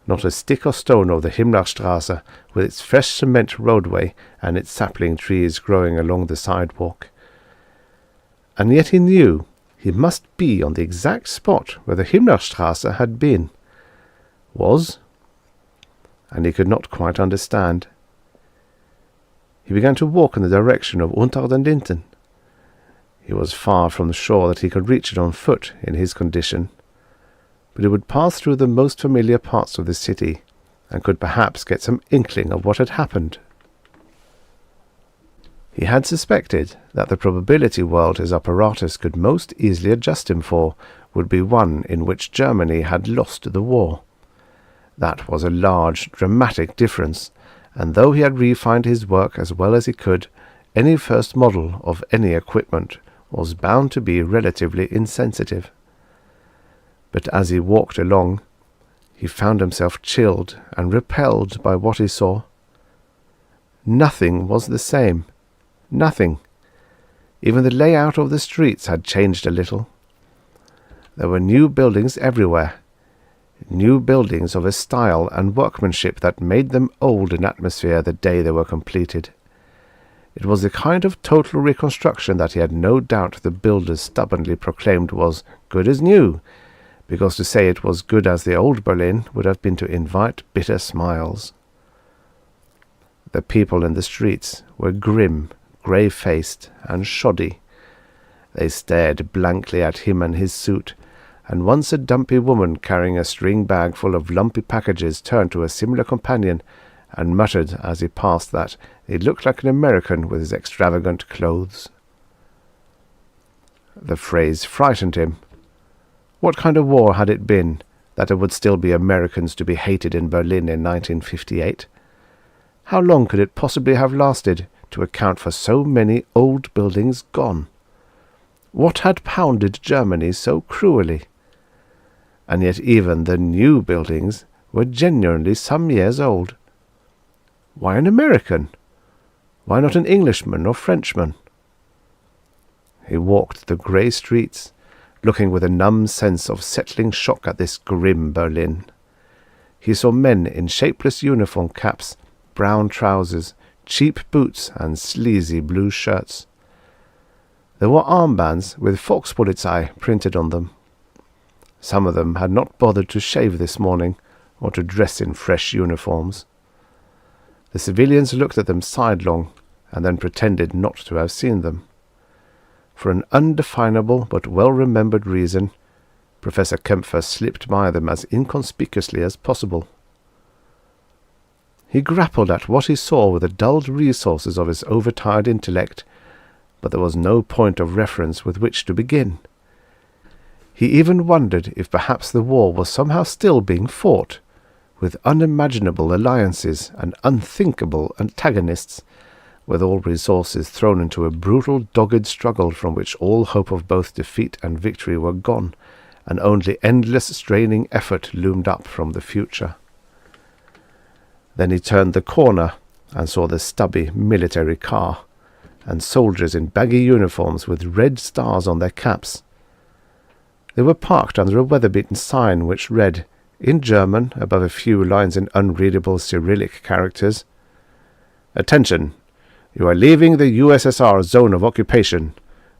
not a stick or stone of the Himmlerstraße, with its fresh cement roadway and its sapling trees growing along the sidewalk. And yet he knew he must be on the exact spot where the Himmlerstraße had been. Was? And he could not quite understand. He began to walk in the direction of Unter den Linden. He was far from sure that he could reach it on foot in his condition, but he would pass through the most familiar parts of the city, and could perhaps get some inkling of what had happened. He had suspected that the probability world his apparatus could most easily adjust him for would be one in which Germany had lost the war. That was a large, dramatic difference, and though he had refined his work as well as he could, any first model of any equipment was bound to be relatively insensitive. But as he walked along, he found himself chilled and repelled by what he saw. Nothing was the same. Nothing. Even the layout of the streets had changed a little. There were new buildings everywhere, new buildings of a style and workmanship that made them old in atmosphere the day they were completed. It was the kind of total reconstruction that he had no doubt the builders stubbornly proclaimed was good as new, because to say it was good as the old Berlin would have been to invite bitter smiles. The people in the streets were grim, grey-faced, and shoddy. They stared blankly at him and his suit, and once a dumpy woman carrying a string bag full of lumpy packages turned to a similar companion and muttered as he passed that he looked like an American with his extravagant clothes. The phrase frightened him. What kind of war had it been that there would still be Americans to be hated in Berlin in 1958? How long could it possibly have lasted to account for so many old buildings gone? What had pounded Germany so cruelly? And yet even the new buildings were genuinely some years old. Why an American? Why not an Englishman or Frenchman? He walked the grey streets, looking with a numb sense of settling shock at this grim Berlin. He saw men in shapeless uniform caps, brown trousers, cheap boots and sleazy blue shirts. There were armbands with Volkspolizei printed on them. Some of them had not bothered to shave this morning or to dress in fresh uniforms. The civilians looked at them sidelong and then pretended not to have seen them. For an undefinable but well-remembered reason, Professor Kempfer slipped by them as inconspicuously as possible. He grappled at what he saw with the dulled resources of his overtired intellect, but there was no point of reference with which to begin. He even wondered if perhaps the war was somehow still being fought, with unimaginable alliances and unthinkable antagonists, with all resources thrown into a brutal, dogged struggle from which all hope of both defeat and victory were gone, and only endless straining effort loomed up from the future. Then he turned the corner and saw the stubby military car, and soldiers in baggy uniforms with red stars on their caps. They were parked under a weather-beaten sign which read, in German, above a few lines in unreadable Cyrillic characters, "Attention! You are leaving the USSR zone of occupation.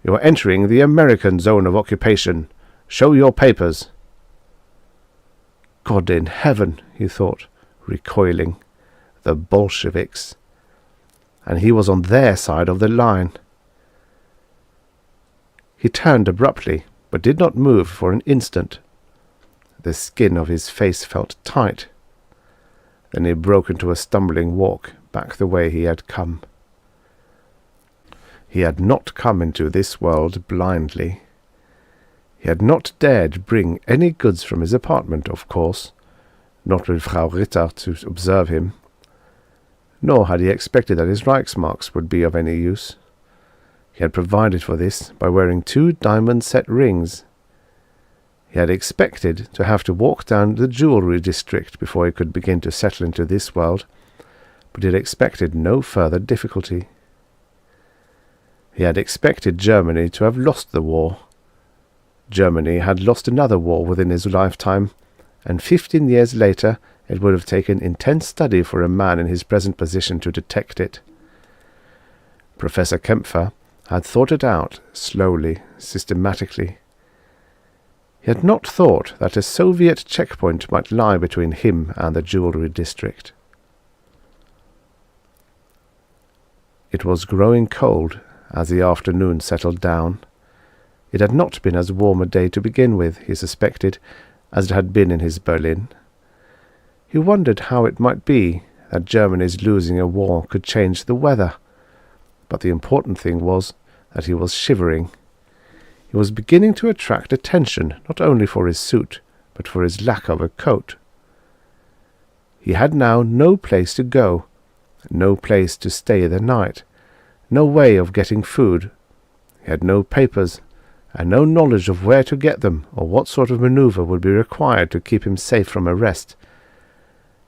You are entering the American zone of occupation. Show your papers." God in heaven, he thought, recoiling. The Bolsheviks. And he was on their side of the line. He turned abruptly, but did not move for an instant. The skin of his face felt tight. Then he broke into a stumbling walk back the way he had come. He had not come into this world blindly. He had not dared bring any goods from his apartment, of course, not with Frau Ritter to observe him. Nor had he expected that his Reichsmarks would be of any use. He had provided for this by wearing 2 diamond-set rings. He had expected to have to walk down the jewellery district before he could begin to settle into this world, but he had expected no further difficulty. He had expected Germany to have lost the war. Germany had lost another war within his lifetime, and 15 years later it would have taken intense study for a man in his present position to detect it. Professor Kempfer had thought it out slowly, systematically. He had not thought that a Soviet checkpoint might lie between him and the jewellery district. It was growing cold as the afternoon settled down. It had not been as warm a day to begin with, he suspected, as it had been in his Berlin. He wondered how it might be that Germany's losing a war could change the weather, but the important thing was that he was shivering. He was beginning to attract attention not only for his suit, but for his lack of a coat. He had now no place to go, no place to stay the night, no way of getting food. He had no papers, and no knowledge of where to get them or what sort of maneuver would be required to keep him safe from arrest.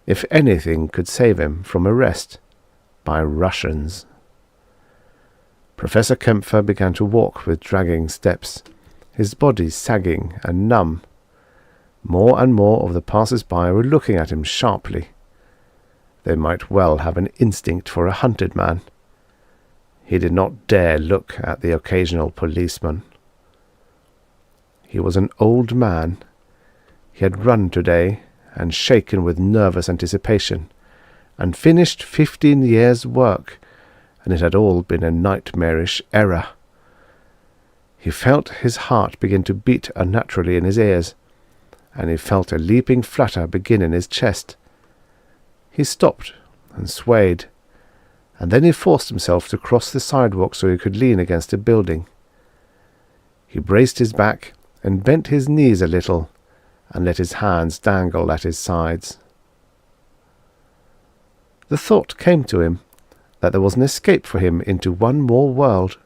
If anything could save him from arrest, by Russians. Professor Kempfer began to walk with dragging steps, his body sagging and numb. More and more of the passers-by were looking at him sharply. They might well have an instinct for a hunted man. He did not dare look at the occasional policeman. He was an old man. He had run today, and shaken with nervous anticipation, and finished 15 years' work, and it had all been a nightmarish error. He felt his heart begin to beat unnaturally in his ears, and he felt a leaping flutter begin in his chest. He stopped and swayed, and then he forced himself to cross the sidewalk so he could lean against a building. He braced his back and bent his knees a little, and let his hands dangle at his sides. The thought came to him that there was an escape for him into one more world.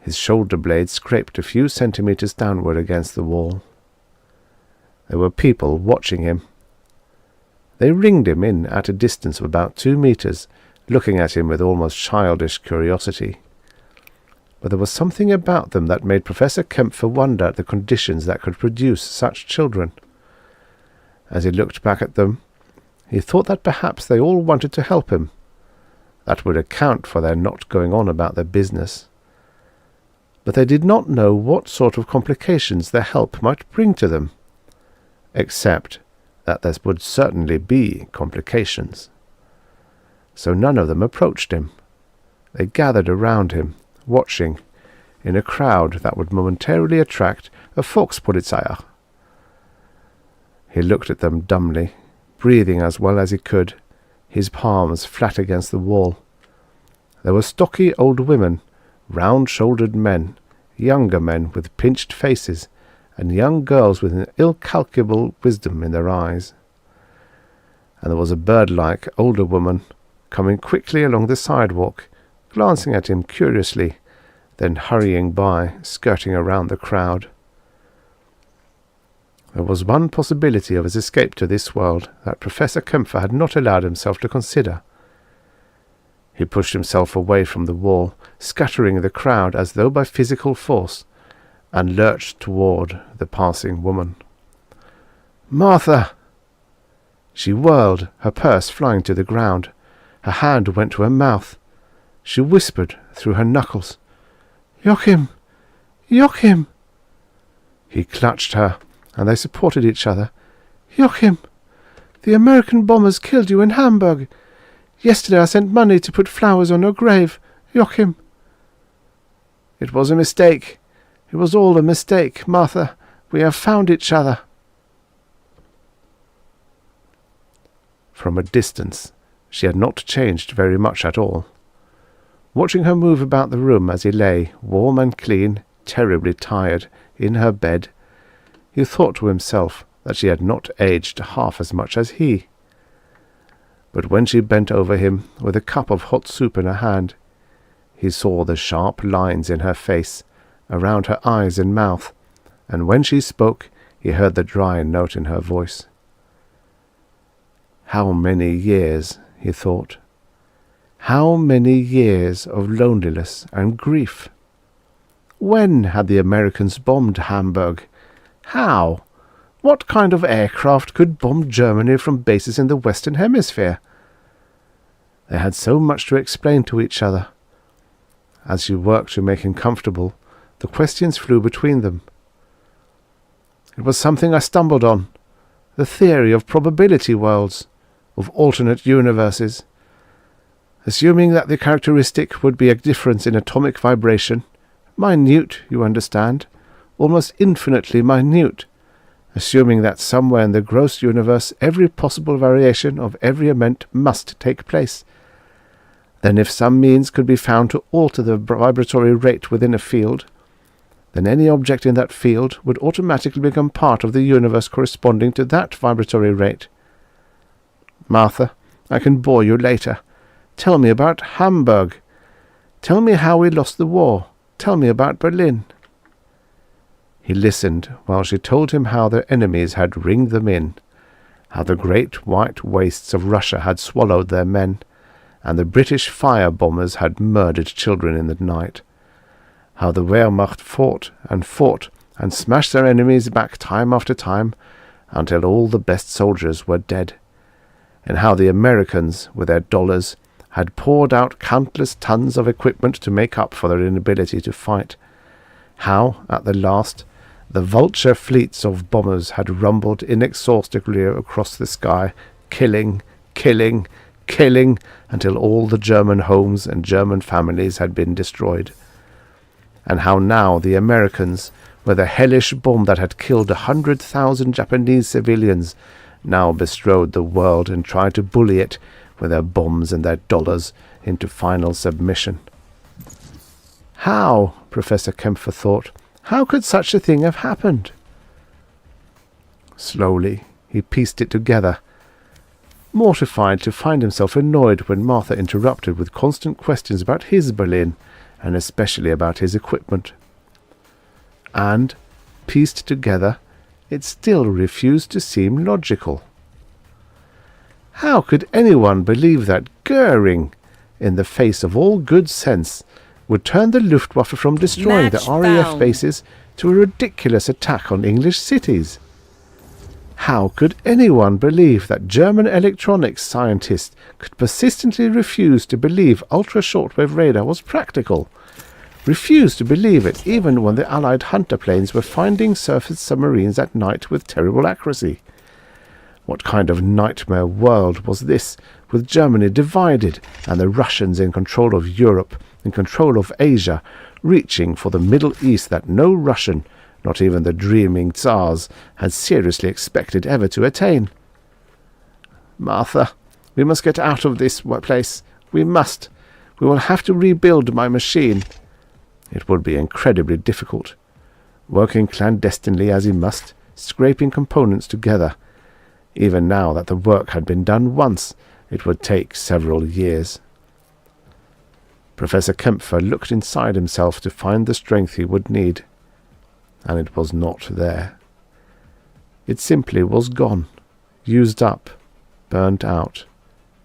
His shoulder blade scraped a few centimeters downward against the wall. There were people watching him. They ringed him in at a distance of about 2 meters, looking at him with almost childish curiosity. But there was something about them that made Professor Kempfer wonder at the conditions that could produce such children. As he looked back at them, he thought that perhaps they all wanted to help him. That would account for their not going on about their business. But they did not know what sort of complications their help might bring to them, except that there would certainly be complications. So none of them approached him. They gathered around him, watching, in a crowd that would momentarily attract a Volkspolizeier. He looked at them dumbly, breathing as well as he could, his palms flat against the wall. There were stocky old women, round-shouldered men, younger men with pinched faces, and young girls with an incalculable wisdom in their eyes. And there was a bird-like older woman coming quickly along the sidewalk, glancing at him curiously, then hurrying by, skirting around the crowd. There was one possibility of his escape to this world that Professor Kempfer had not allowed himself to consider. He pushed himself away from the wall, scattering the crowd as though by physical force, and lurched toward the passing woman. "Martha!" She whirled, her purse flying to the ground. Her hand went to her mouth. She whispered through her knuckles, "Joachim! Joachim!" He clutched her, and they supported each other. "Joachim! The American bombers killed you in Hamburg. Yesterday I sent money to put flowers on your grave. Joachim!" "It was a mistake. It was all a mistake, Martha. We have found each other." From a distance, she had not changed very much at all. Watching her move about the room as he lay, warm and clean, terribly tired, in her bed, he thought to himself that she had not aged half as much as he. But when she bent over him with a cup of hot soup in her hand, he saw the sharp lines in her face, around her eyes and mouth, and when she spoke, he heard the dry note in her voice. How many years, he thought. How many years of loneliness and grief? When had the Americans bombed Hamburg? How? What kind of aircraft could bomb Germany from bases in the Western Hemisphere? They had so much to explain to each other. As she worked to make him comfortable, the questions flew between them. It was something I stumbled on, the theory of probability worlds, of alternate universes. Assuming that the characteristic would be a difference in atomic vibration, minute, you understand, almost infinitely minute, assuming that somewhere in the gross universe every possible variation of every event must take place. Then if some means could be found to alter the vibratory rate within a field, then any object in that field would automatically become part of the universe corresponding to that vibratory rate. Martha, I can bore you later. Tell me about Hamburg. Tell me how we lost the war. Tell me about Berlin. He listened while she told him how their enemies had ringed them in, how the great white wastes of Russia had swallowed their men, and the British fire bombers had murdered children in the night, how the Wehrmacht fought and smashed their enemies back time after time until all the best soldiers were dead, and how the Americans, with their dollars, had poured out countless tons of equipment to make up for their inability to fight, how, at the last, the vulture fleets of bombers had rumbled inexhaustibly across the sky, killing, killing, killing, until all the German homes and German families had been destroyed. And how now the Americans, with a hellish bomb that had killed 100,000 Japanese civilians, now bestrode the world and tried to bully it with their bombs and their dollars into final submission. How, Professor Kempfer thought, how could such a thing have happened? Slowly, he pieced it together. mortified to find himself annoyed when Martha interrupted with constant questions about his Berlin, and especially about his equipment. And, pieced together, it still refused to seem logical. How could anyone believe that Goering, in the face of all good sense, would turn the Luftwaffe from destroying the Match RAF found. bases to a ridiculous attack on English cities? How could anyone believe that German electronics scientists could persistently refuse to believe ultra-shortwave radar was practical? Refuse to believe it even when the Allied hunter planes were finding surface submarines at night with terrible accuracy? What kind of nightmare world was this, with Germany divided and the Russians in control of Europe, in control of Asia, reaching for the Middle East that no Russian, not even the dreaming Tsars, had seriously expected ever to attain? Martha, we must get out of this place. We must. We will have to rebuild my machine. It would be incredibly difficult. Working clandestinely as he must, scraping components together. Even now that the work had been done once, it would take several years. Professor Kempfer looked inside himself to find the strength he would need, and it was not there. It simply was gone, used up, burnt out,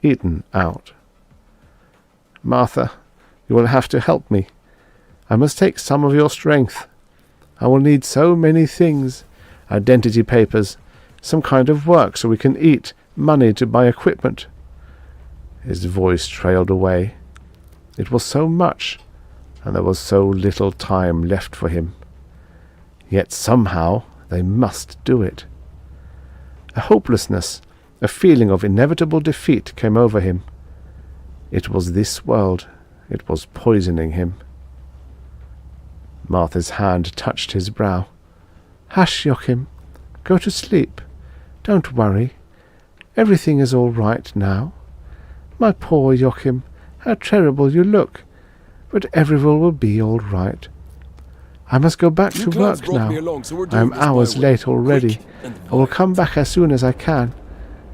eaten out. Martha, you will have to help me. I must take some of your strength. I will need so many things. Identity papers, some kind of work so we can eat, money to buy equipment. His voice trailed away. It was so much, and there was so little time left for him. Yet somehow they must do it. A hopelessness, a feeling of inevitable defeat came over him. It was this world. It was poisoning him. Martha's hand touched his brow. Hush, Joachim. Go to sleep. Don't worry. Everything is all right now. My poor Joachim, how terrible you look. But everyone will be all right. I must go back to work now. I am hours late already. I will come back as soon as I can.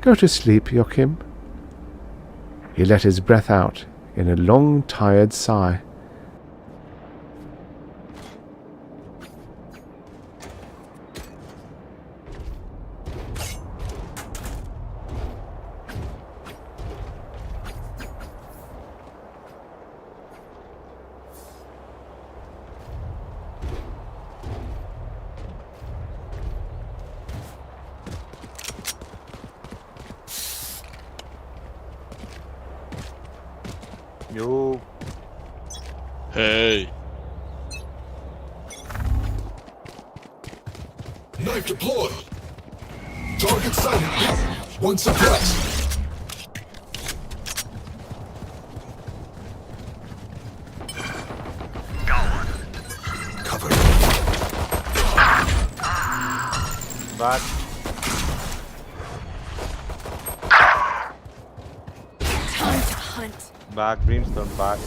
Go to sleep, Joachim. He let his breath out in a long, tired sigh. Yo. Hey. Knife deployed. Target sighted. One suppressed. Cover. Back. Time to hunt. Back. Brimstone back.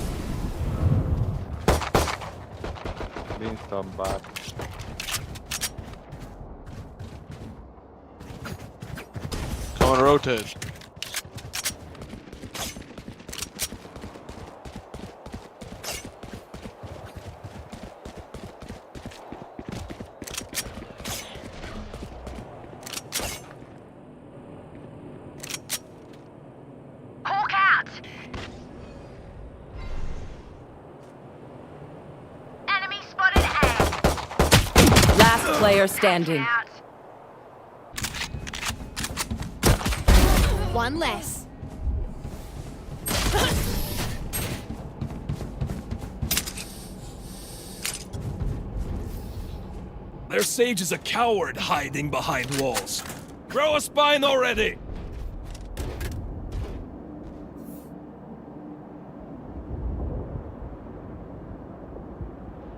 Brimstone back. Come on, rotate. Hawk out. Enemy spotted A. Last player standing. Out. One less. Their sage is a coward hiding behind walls. Grow a spine already!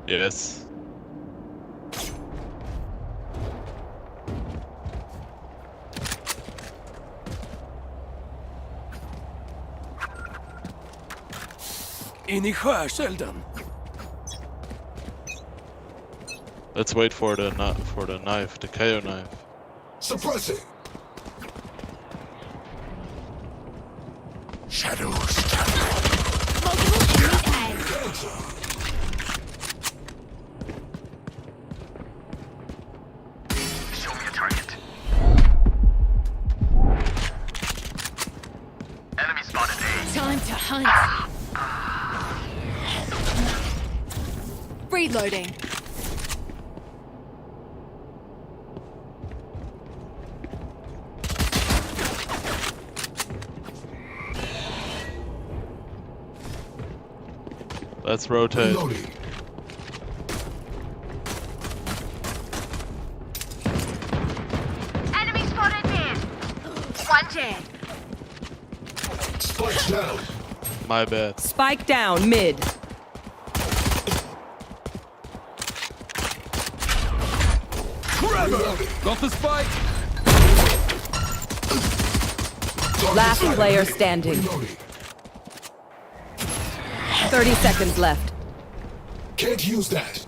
Yes. In i skärselden. Let's wait for the knife, the KO knife. Suppressing. Reloading. Let's rotate. Reloading. Enemy spotted mid. One dead. Spikes down. My bad. Spike down mid. Reloading. Got the spike. Target Last sighted. player standing. Reloading. 30 seconds left. Can't use that.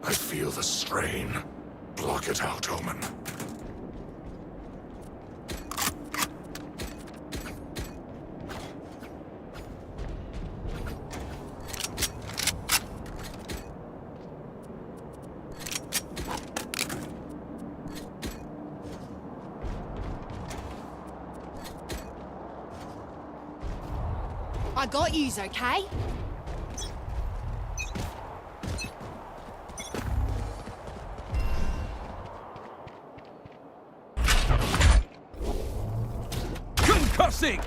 I feel the strain. Block it out, Omen. I got yous, okay? Concussing.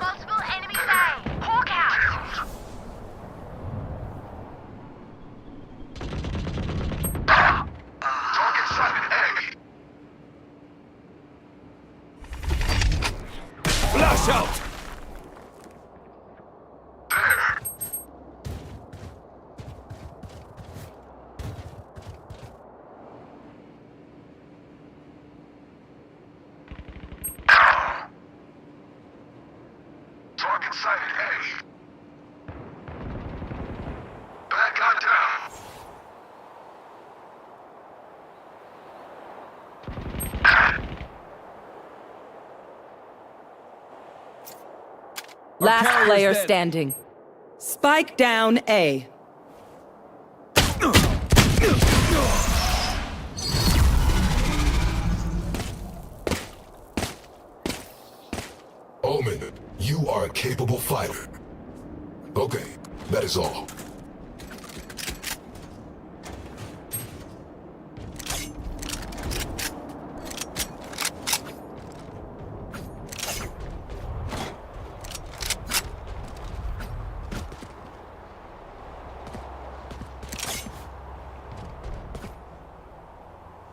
Multiple enemies A. Hawk out. Target sighted A. Flash out. Target sighted A. Bad guy down. Last carrier's player dead. standing. Spike down A. Omen, you are a capable fighter. Okay, that is all.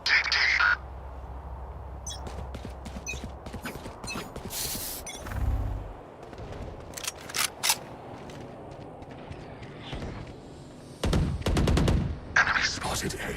Dig deep. Enemy spotted A.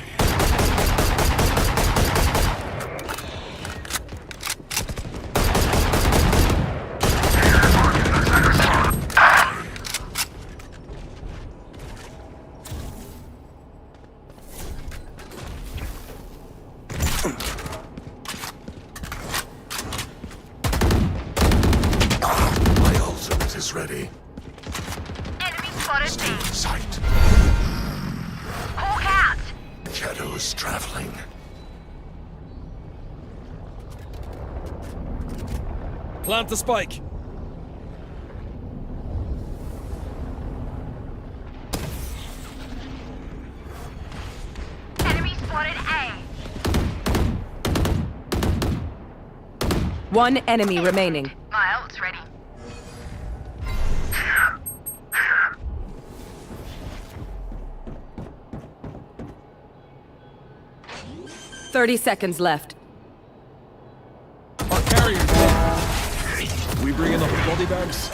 My ultimate is ready. Enemy spotted B. Sight. Hawk out. Shadows traveling. Plant the spike. Enemy spotted A. One enemy remaining. My ult's ready. 30 seconds left. Our carrier's dead. We bring in the body bags.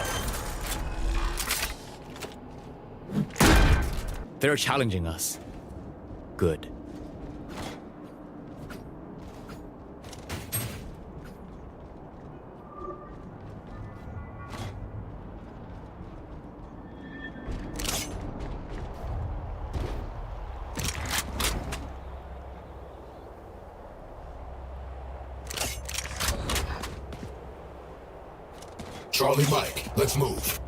They're challenging us. Good. Charlie Mike, let's move.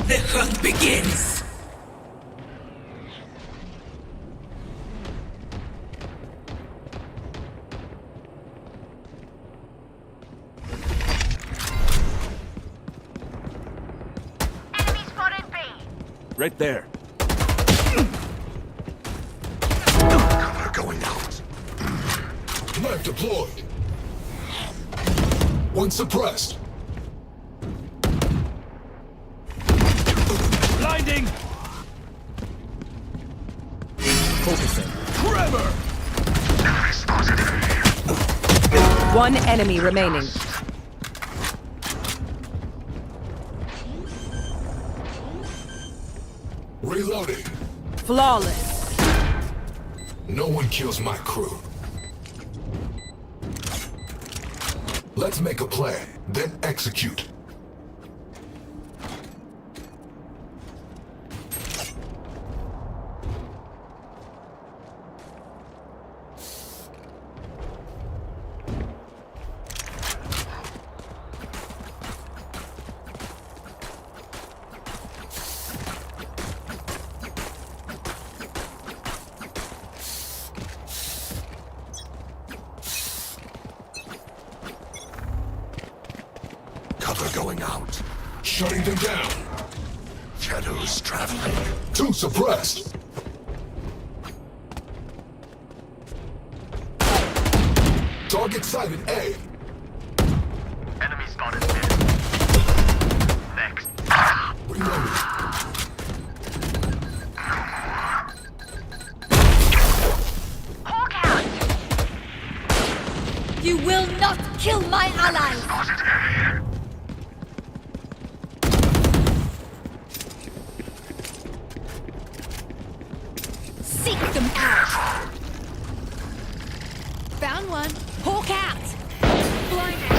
The hunt begins. Right there. Cover going out. Knife deployed. One suppressed. Blinding! Focusing. Trevor! One enemy remaining. Reloading. Flawless. No one kills my crew. Let's make a plan, then execute. Cover going out. Shutting them down. Shadows traveling. Two suppressed. Target sighted A. Enemy spotted mid. Next. Reloading. Hawk out! You will not kill my allies! Seek them out! Found one. Hawk out! Blinded.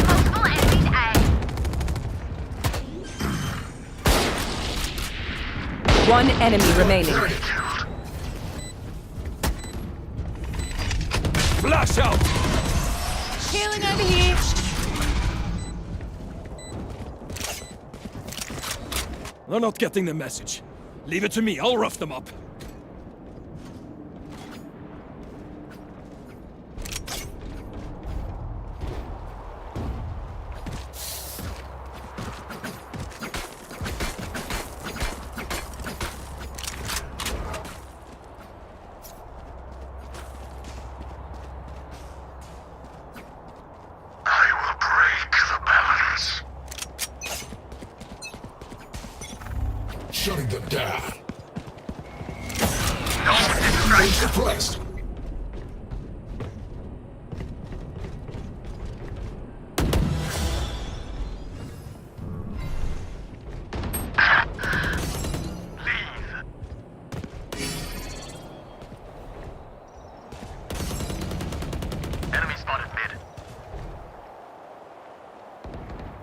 Multiple enemies A. One enemy remaining. Flash out! Healing over here! They're not getting the message. Leave it to me, I'll rough them up. I will break the balance. Shutting them down. One suppressed. Enemy spotted mid.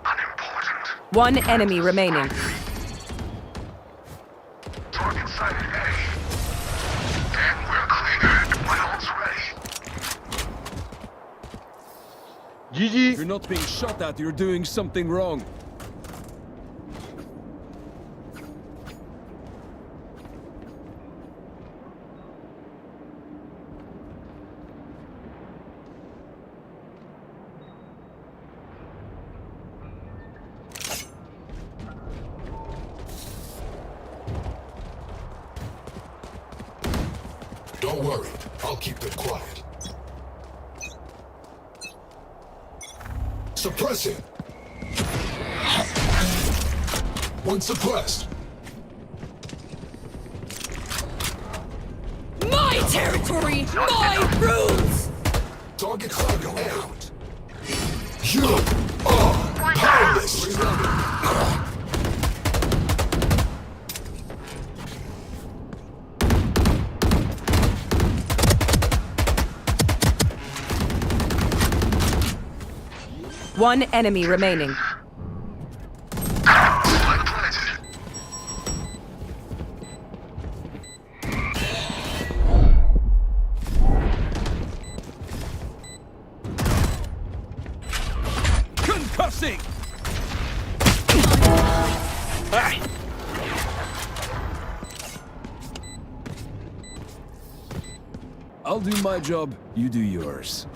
Unimportant. One enemy remaining. Target sighted A. And we're clear. My ult's ready. If you're not being shot at, you're doing something wrong. Don't worry, I'll keep them quiet. Suppressing. One suppressed. My territory! My rules! Target sight going out. You are powerless. Reloading. One enemy remaining. Concussing! Ah. I'll do my job, you do yours.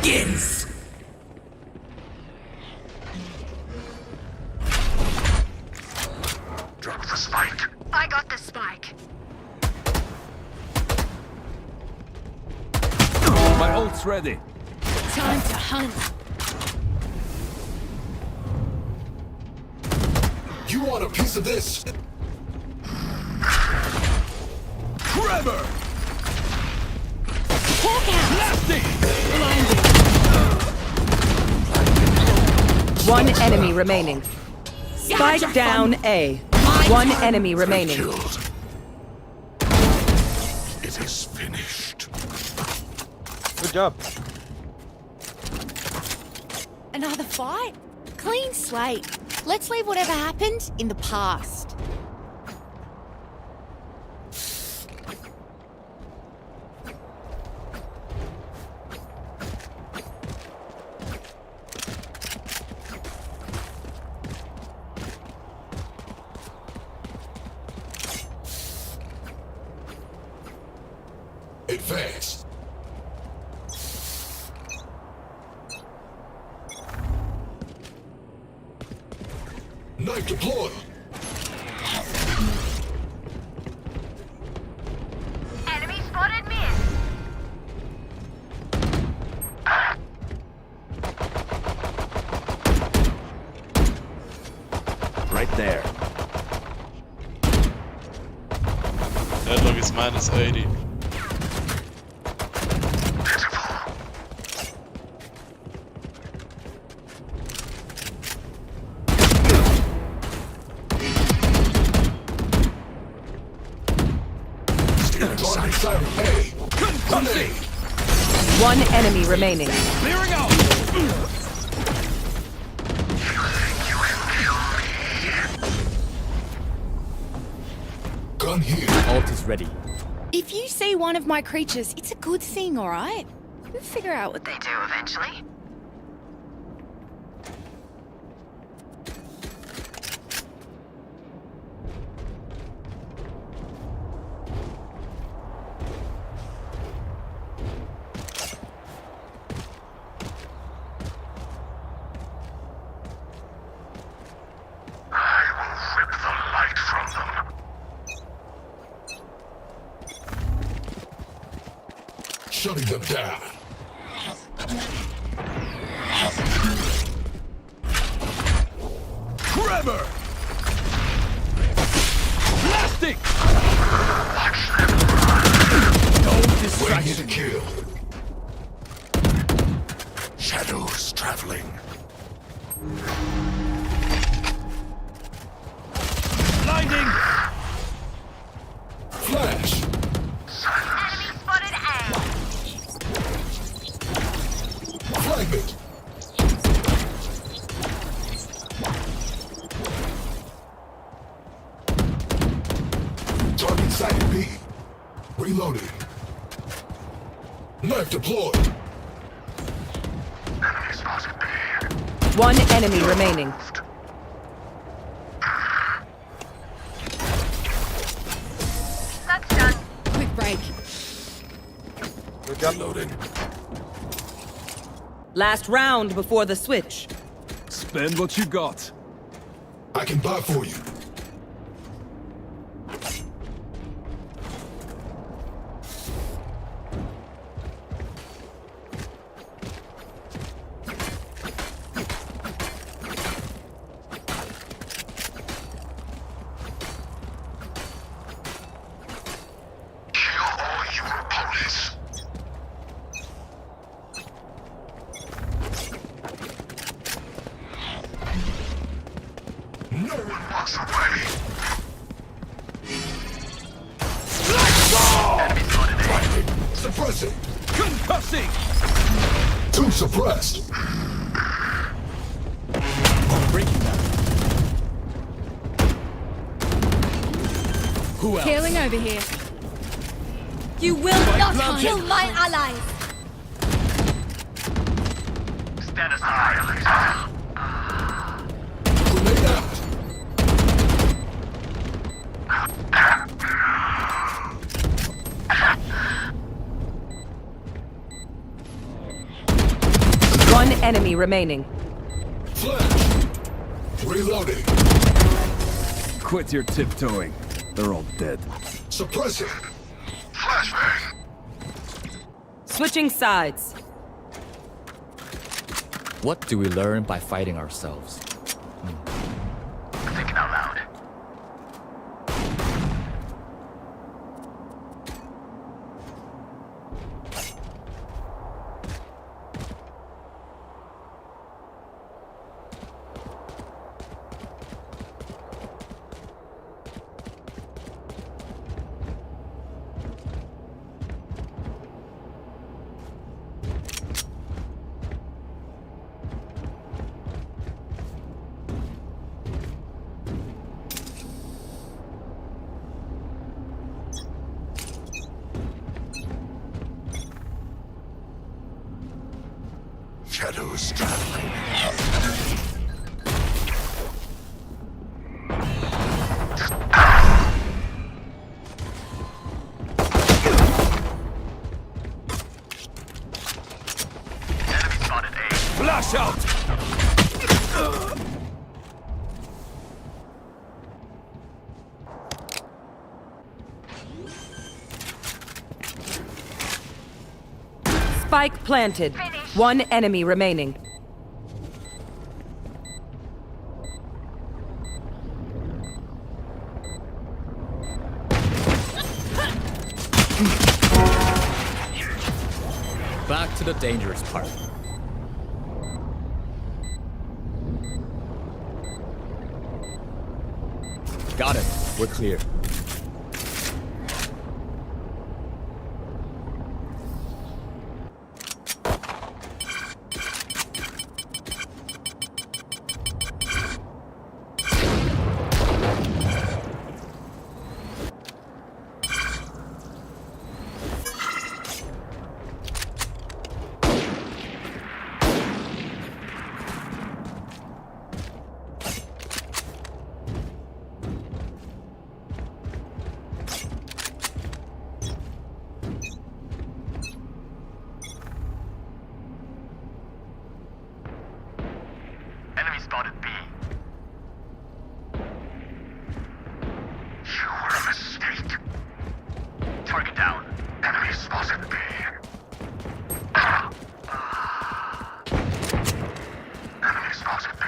begins! Drop the spike. I got the spike. My ult's ready. Time to hunt. You want a piece of this? Trevor! Hawk out. Nasty! One enemy remaining. Spike down A. One enemy remaining. Killed. It is finished. Good job. Another fight? Clean slate. Let's leave whatever happened in the past. Advance. Knife deployed. Enemy spotted mid. Right there. Deadlock is minus 80. One enemy remaining. Clearing out! Gun here. Ult is ready. If you see one of my creatures, it's a good thing, alright? We'll figure out what They do eventually. I will rip the light from them. Shutting them down. Trevor! Plastic! No distraction. Waiting to kill. Shadows traveling. Blinding! Flash. Enemy spotted A. Fragment. Target sighted B. Reloading. Knife deployed. Enemy spotted B. One enemy remaining. That's done. Quick break. Good job. Reloading. Last round before the switch. Spend what you got. I can buy for you. Kill all your opponents. No one walks away. Enemy spotted A. Suppressing. Concussing! Two suppressed. Breaking that. Who else? Healing over here. You will not kill my allies. Stand aside. Grenade out. enemy remaining. Flash. Reloading. Quit your tiptoeing. They're all dead. Suppressing. Flashbang. Switching sides. What do we learn by fighting ourselves? Thinking out loud. Shadows traveling. Enemy spotted A. Flash out! Spike planted. One enemy remaining. Back to the dangerous part. Got it. We're clear. Enemy spotted B. You were a mistake. Target down. Enemy spotted B. Enemy spotted B.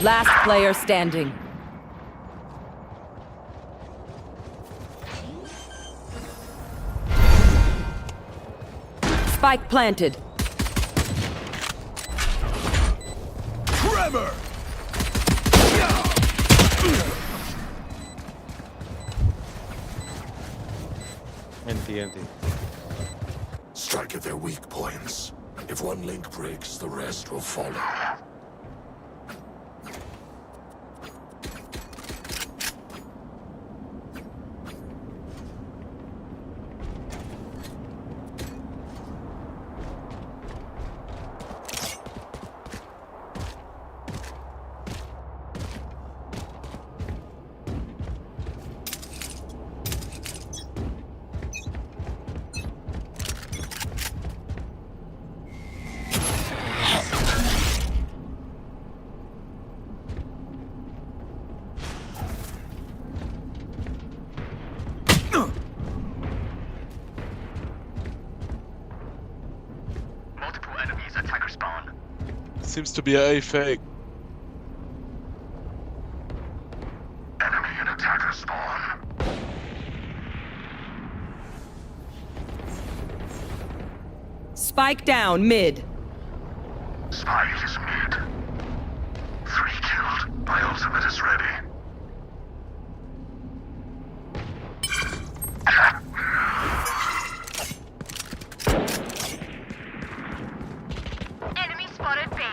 Last player standing. Spike planted. Trevor! Empty. Strike at their weak points. If one link breaks, the rest will follow. Multiple enemies attacker spawn. Seems to be a fake. Enemy and attacker spawn. Spike down mid. Spike is mid. 3 killed. My ultimate is ready. Enemy spotted B.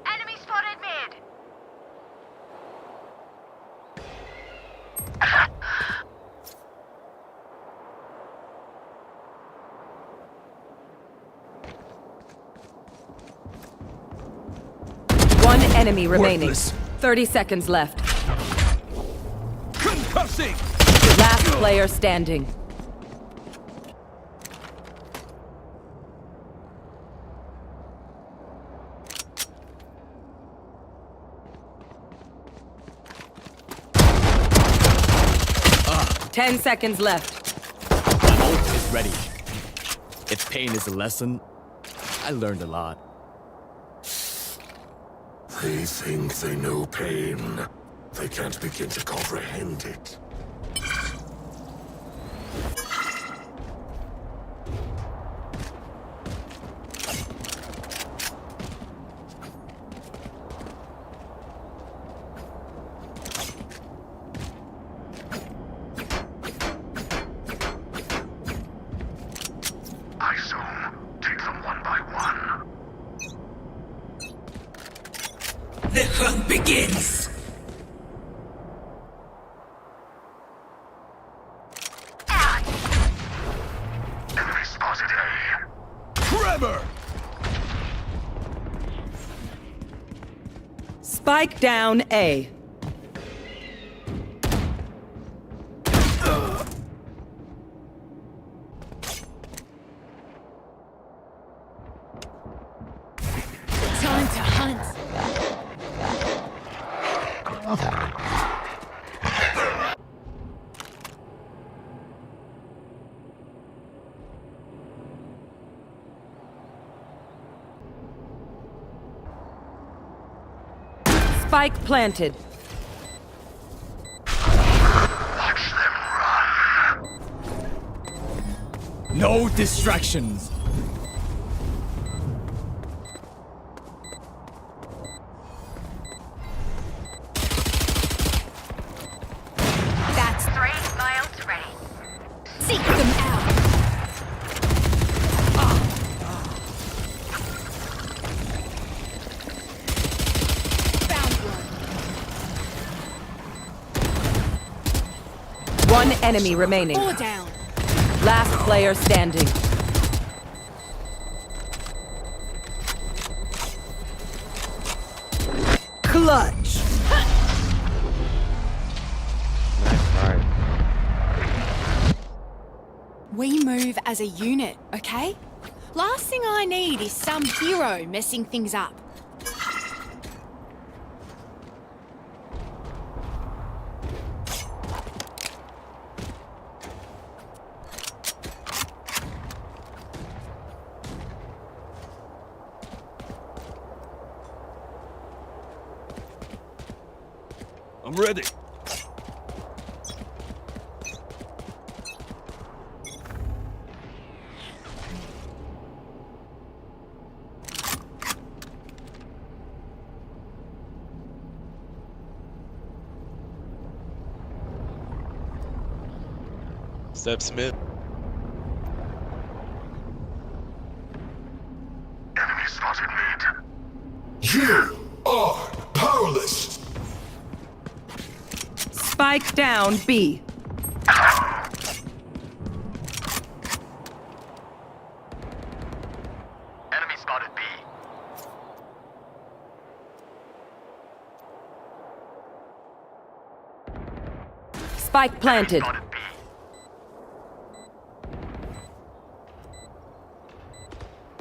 Enemy spotted mid. One enemy remaining. Worthless. 30 seconds left. Collapsing! Last player standing. Ah. 10 seconds left. My ult is ready. If pain is a lesson, I learned a lot. They think they know pain. They can't begin to comprehend it. I soon take them one by one. The hunt begins. Enemy spotted A. Trevor! Spike down A. Time to hunt. Spike planted. Watch them run. No distractions. That's 3 miles ready. seek them out. Found one. One enemy remaining. 4 down. Last player standing. Clutch. We move as a unit, okay? Last thing I need is some hero messing things up. I'm ready. Steps mid. Enemy spotted mid. You are powerless. Spike down B. Enemy spotted B. Spike planted. Spotted B.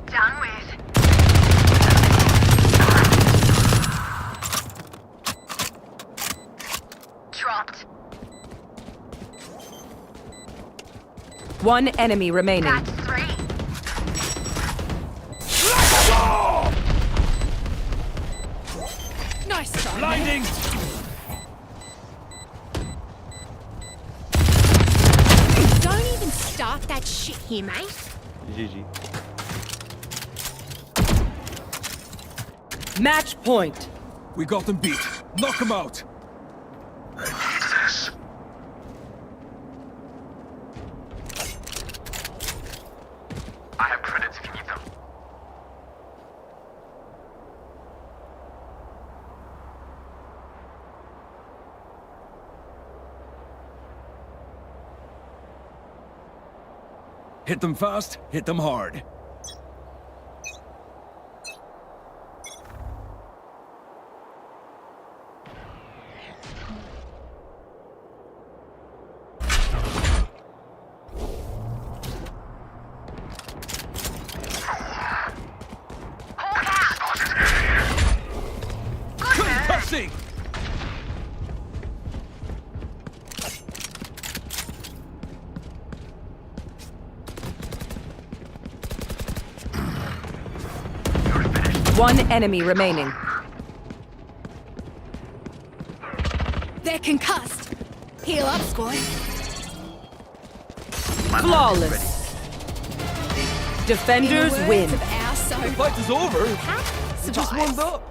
Done with. Dropped. One enemy remaining. That's 3. Nice try. Blinding! Don't even start that shit here, mate. GG. Match point. We got them beat. Knock them out. I need this. I have credits if you need them. Hit them fast, hit them hard. Replacing! One enemy remaining. They're concussed. Heal up, squad. Flawless. Defenders In the win. words of our soap, The fight is over! Pat It just survives. warmed up!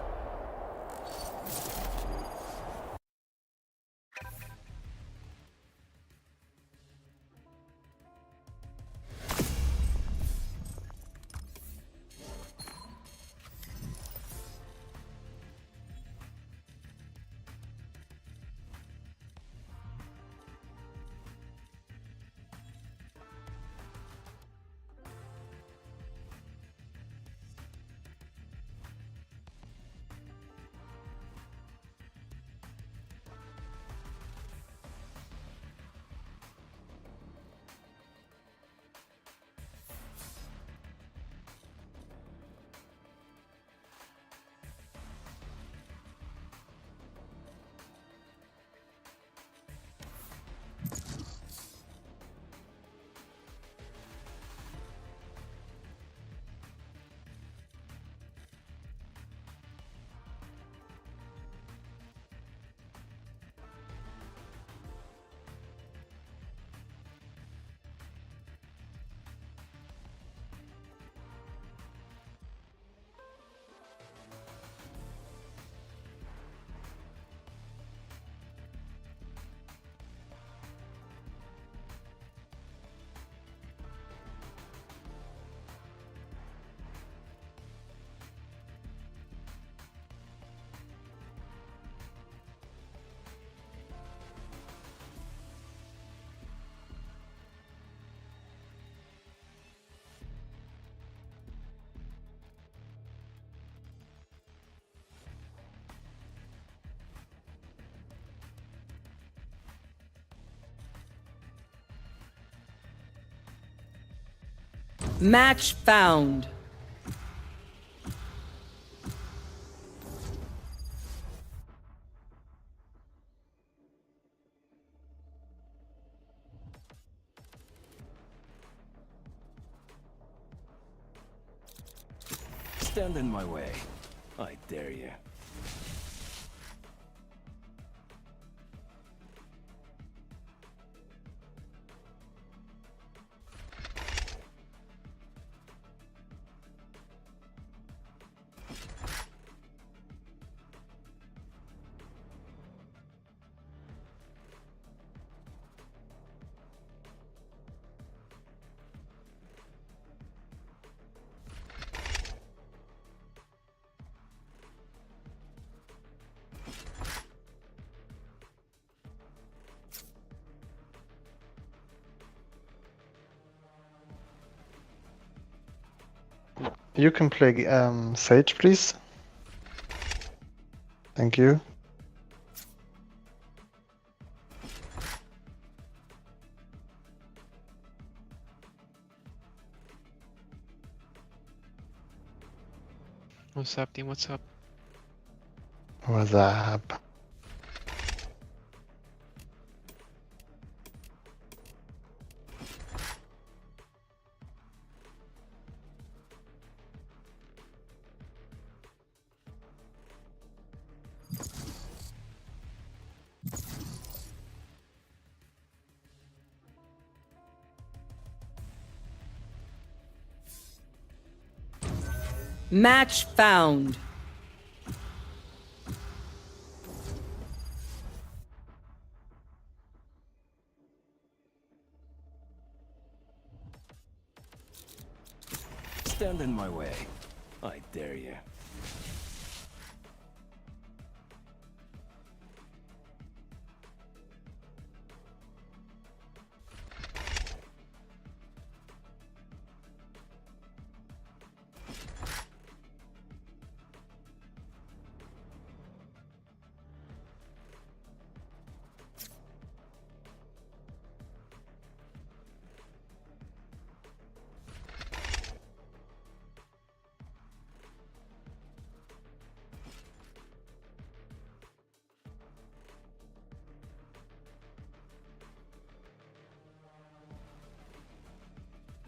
Match found. Stand in my way. I dare you. You can play Sage, please. Thank you. What's up, team? What's up? What's up? Match found. Stand in my way. I dare you.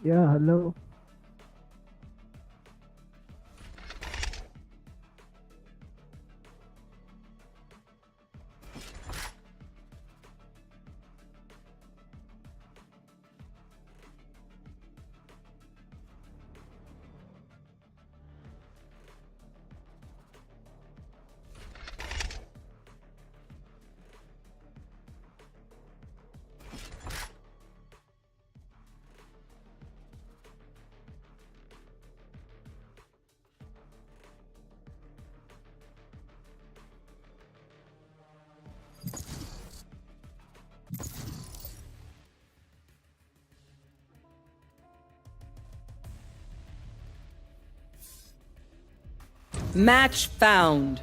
Yeah, hello. Match found.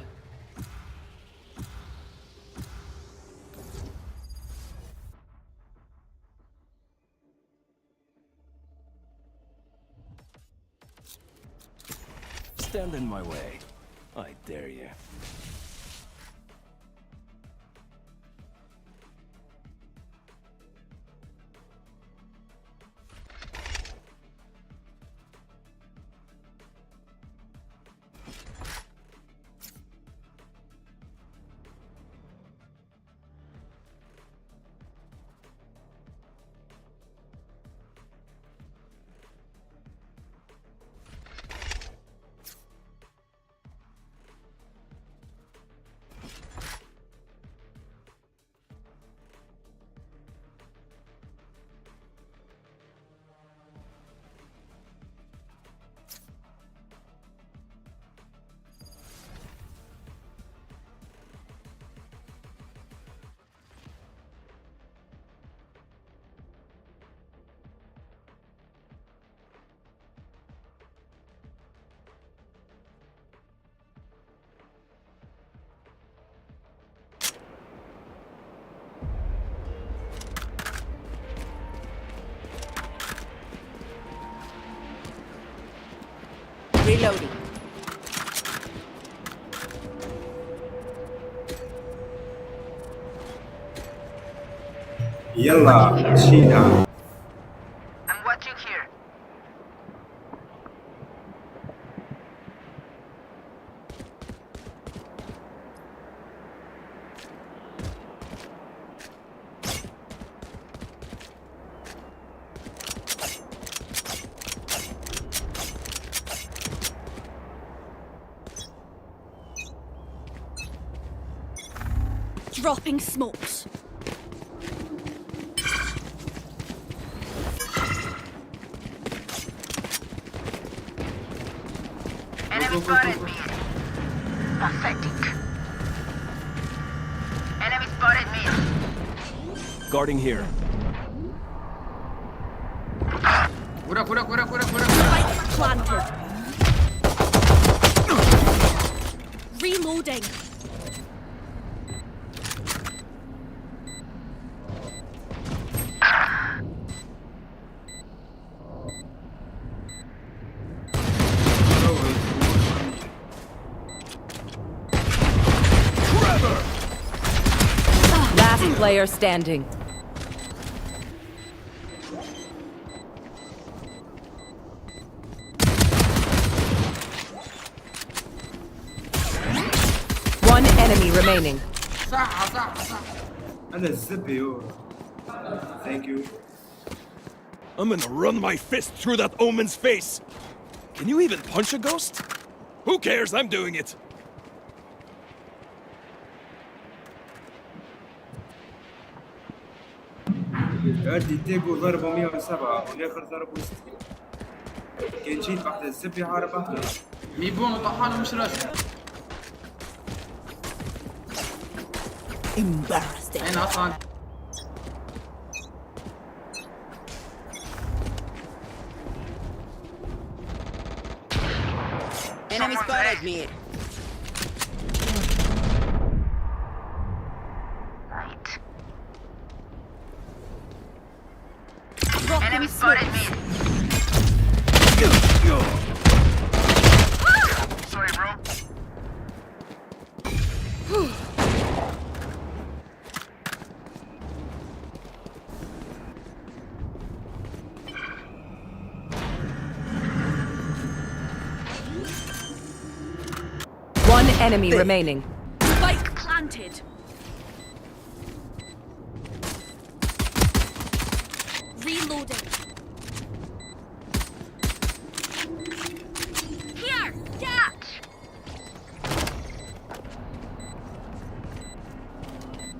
Stand in my way. I dare you. Reloading. يلا شيلها. I'm watching here. Dropping smokes. Enemy spotted me. Pathetic. Enemy spotted me. Guarding here. Planted. Reloading. Last player standing. One enemy remaining. أنا الزبيو. Thank you. I'm gonna run my fist through that omen's face. Can you even punch a ghost? Who cares? I'm doing it. هادي تيجو ضربوا 107 والاخر ضربوا 60. كان جيت واحدة الزبي عاربة. ميبون وطحانه مش راسي. Embarrassing. أنا أصلا. Enemy spotted me. Enemy spotted me. Sorry, bro. One enemy remaining. Spike planted. Reloading. Here, catch.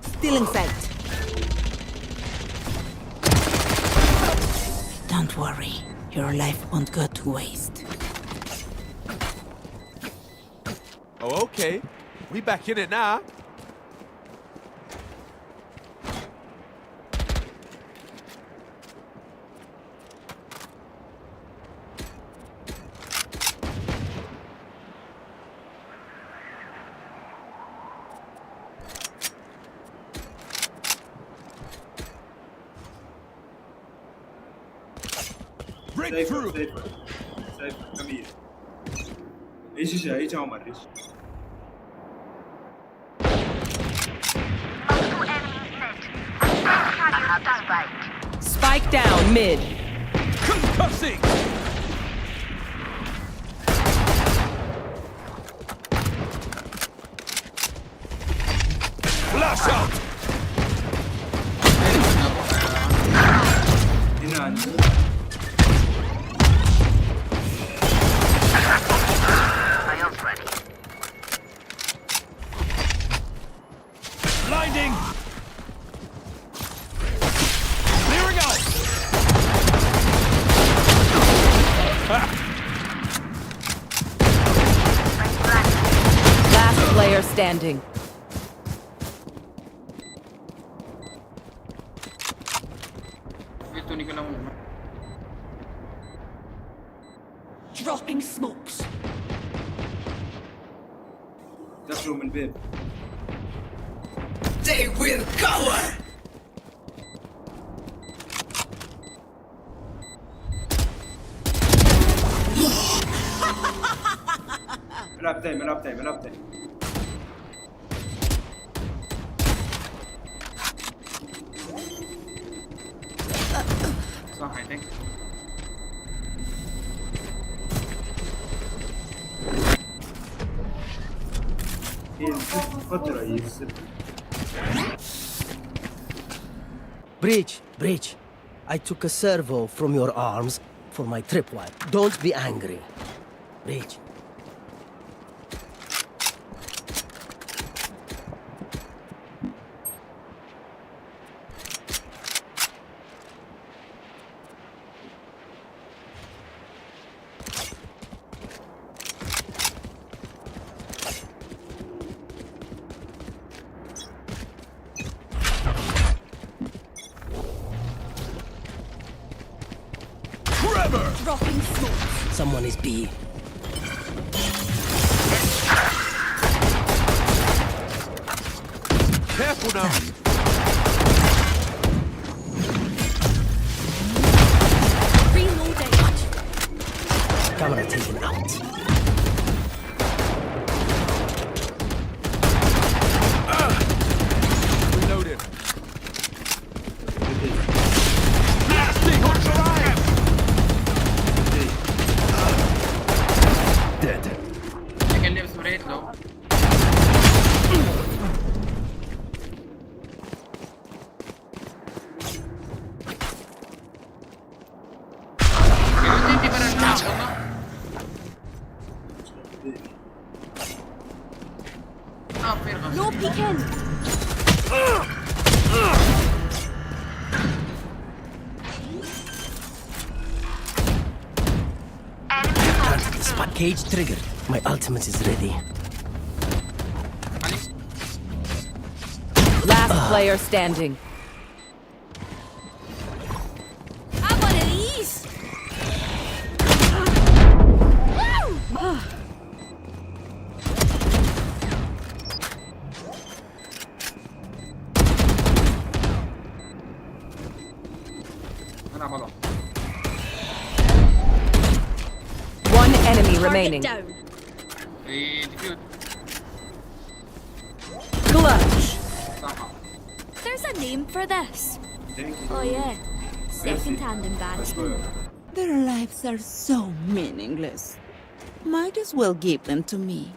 Still in sight. Don't worry. Your life won't go to waste. Oh, okay. We back in it now. Breakthrough. Safe. Come here. ايش عمر ايش؟ Spike down mid. Concussing. Flash out. هنا عندي. Blinding. Clearing out. Last player standing. Dropping smokes. دخلوا من البيت. They will cover. ملعب تاني. صح I think. فترة يسب. Breach. I took a servo from your arms for my tripwire. Don't be angry. Breach. Dropping smokes. Someone is B. Careful now. Reloading. Camera taken out. Reloaded. Dead. I can live straight though. No peeking. Spot cage triggered. My ultimate is ready. Last player standing. Have one of these. One enemy Target remaining. down. Clutch. There's a name for this. Oh yeah. Second-hand embarrassment. Their lives are so meaningless. Might as well give them to me.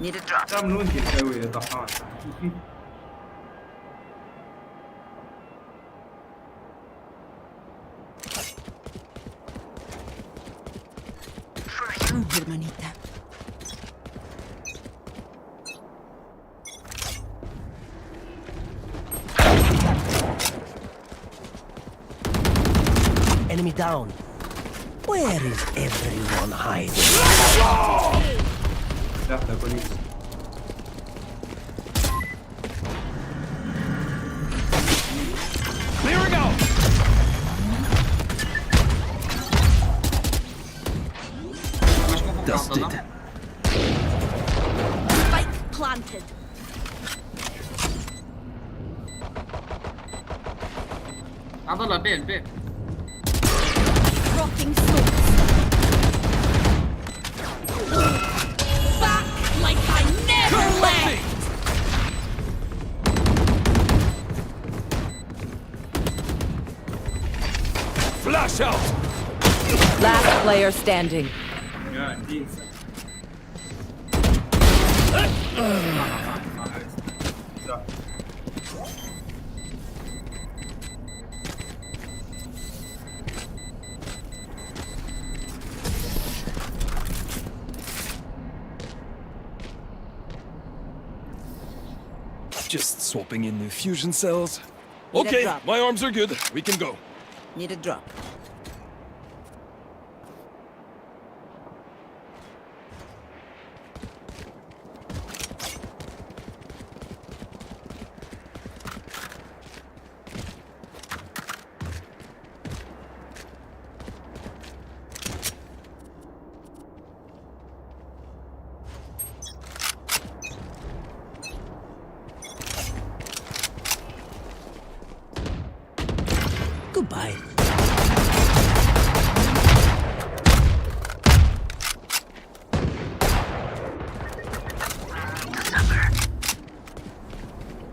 Need a drop. تعمل وانت تسوي يا طحان. Hermanita. Enemy down. Where is everyone hiding? لحظة كويس. Clearing out! Dusted. Spike planted. عضلة بيل Rotting souls. Back like I never left. Flash out! Last player standing. يا دين. Just swapping in the fusion cells. Need a Okay, drop. my arms are good. We can go. Need a drop. Goodbye.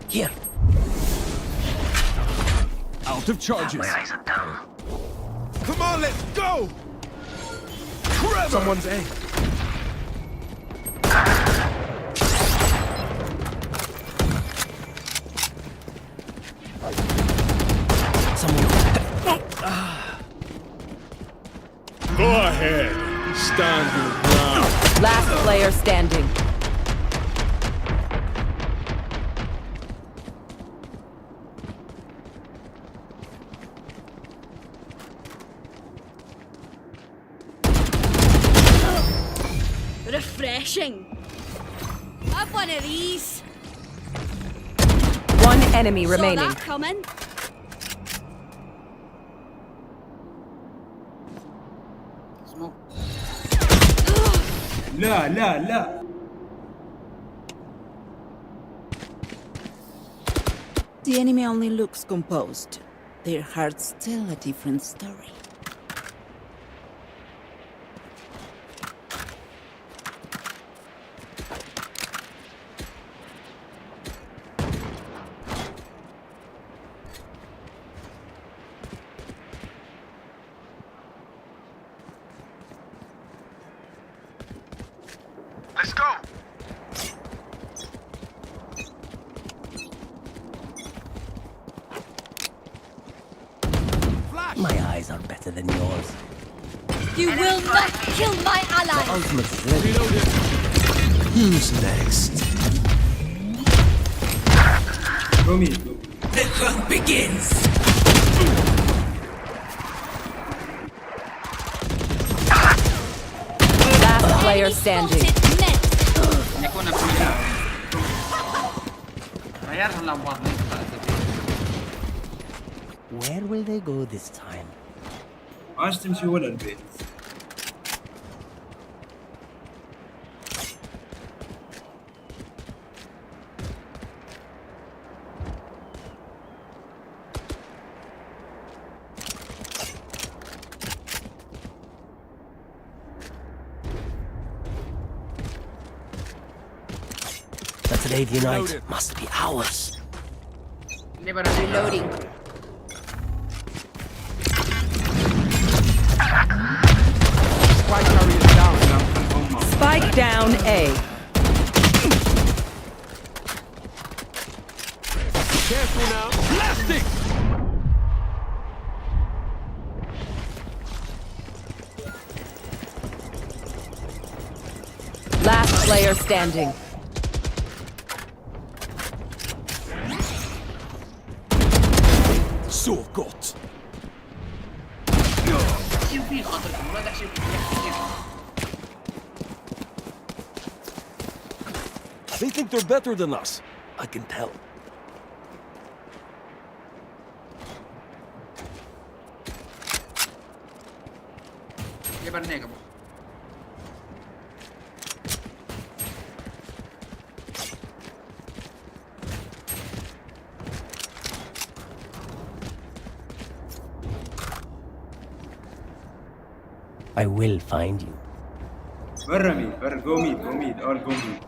Here. Out of charges. My eyes are down. Come on, let's go! Trevor! Someone's A. Go ahead. Stand your ground. Last player standing. Refreshing. Have one of these. One enemy Saw remaining. that coming. Smoke. لا لا لا. The enemy only looks composed. Their hearts tell a different story. Let's go! My eyes are better than yours. You will not kill my ally. Ultimate is ready. Who's next? Go me. The hunt begins. Last player standing. يكون بميل. غيرها لأبواب Where will they go this time? عاش تمشي ولا البيت. That lady night must be ours. Reloading. Spike down A. player standing. So gott. شوف فيه خاطركم ولا تحشي They think they're better than us. I can tell. يبرنيك ابو I will find you. برا ميد برا go mid all go mid.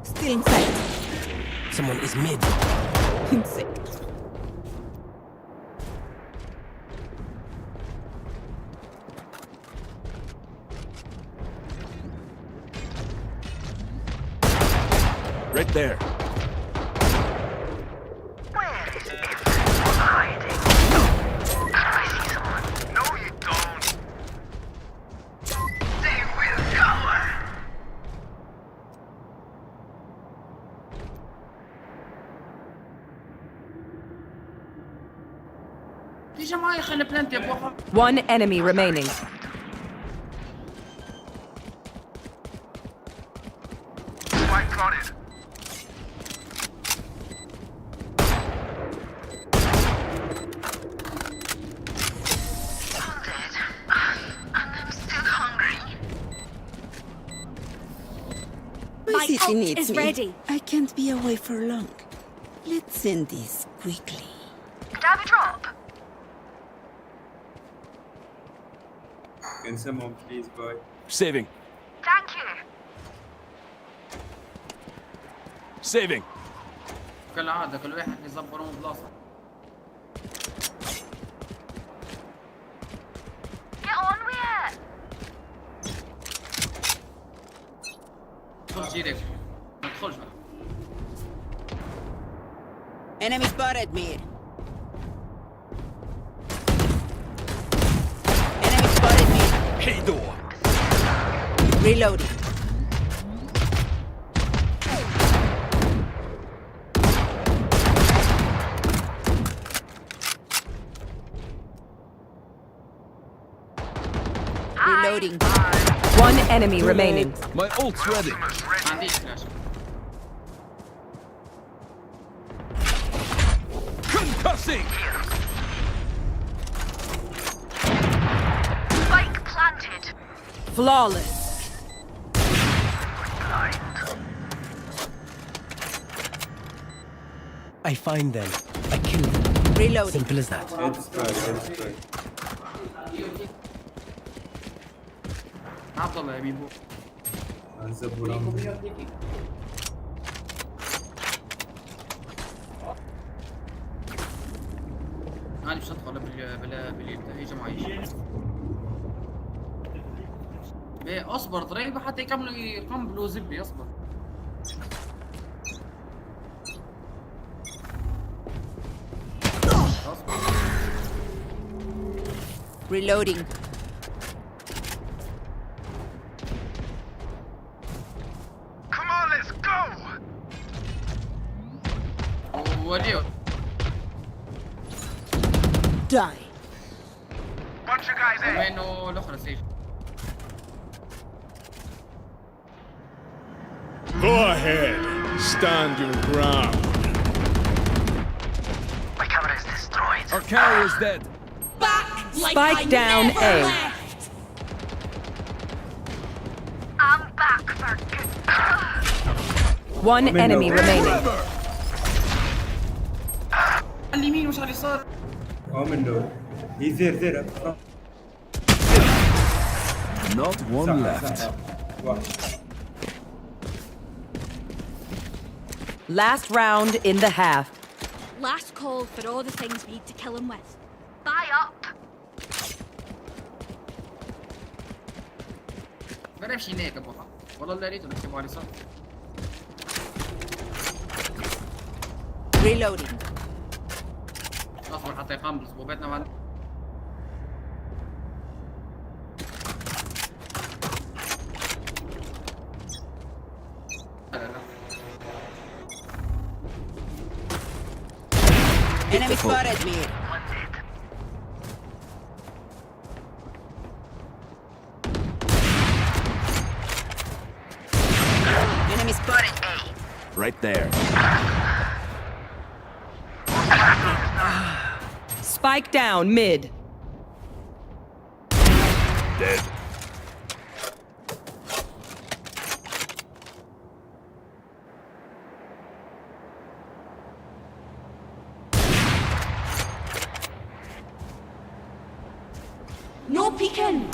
Still inside. Someone is mid. Insect. Right there. Where is everyone hiding? I see someone. No, you don't. They will cover. ليش معايا خلي بلانت يا ابو One enemy remaining. Spike planted. I'm dead. And I'm still hungry. My city ult needs is me. ready. I can't be away for long. Let's end this quickly. Could I have a drop? Can someone please buy? Saving. Thank you. Saving. كالعادة كل واحد يزبرون بلاصة Get on with it. خذ جيرك ما تدخلش بقى Enemy spotted mid. Enemy spotted mid. Hey door. Reloading. Reloading. One enemy remaining. My ult's ready. ما عنديش فلاش Concussing. Spike planted. Flawless. I find them. I kill them. Reloading. Simple as that. Head strike, head strike. عبد الله يا بيبو انزب ولام. انا مش هدخل باليد هي معيش اصبر طريقه حتى يكملوا يقنبلوا زبي اصبر Reloading. Come on, let's go. وريو Die. Bunch of guys in. وينه الاخرى سيج Go ahead. Stand your ground. My camera is destroyed. Our carrier is dead. Spike down A. I'm back for good. One enemy remaining. على اليمين وش على اليسار Omen door. He's there. Not one left. Last round in the half. Last call for all the things we need to kill him with. Buy up. بنمشي هناك ابو والله لا ريتو نكتبوا على اليسار Reloading. اصبر حتى يقنبل صبوباتنا بعد Enemy spotted me. Enemy spotted A. Right there. Spike down mid. Dead. No peeking.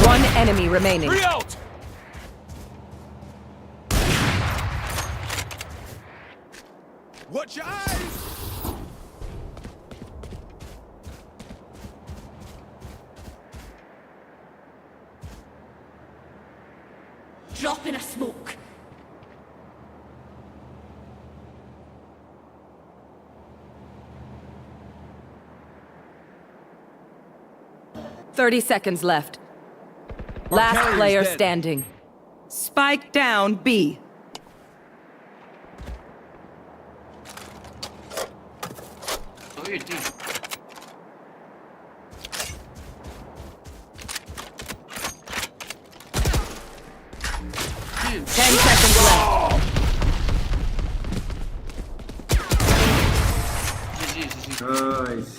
One enemy remaining. Three out. Watch your eyes! Drop in a smoke. Thirty seconds left. Last player standing. Spike down B. Oh, you do. 10 seconds left. Nice.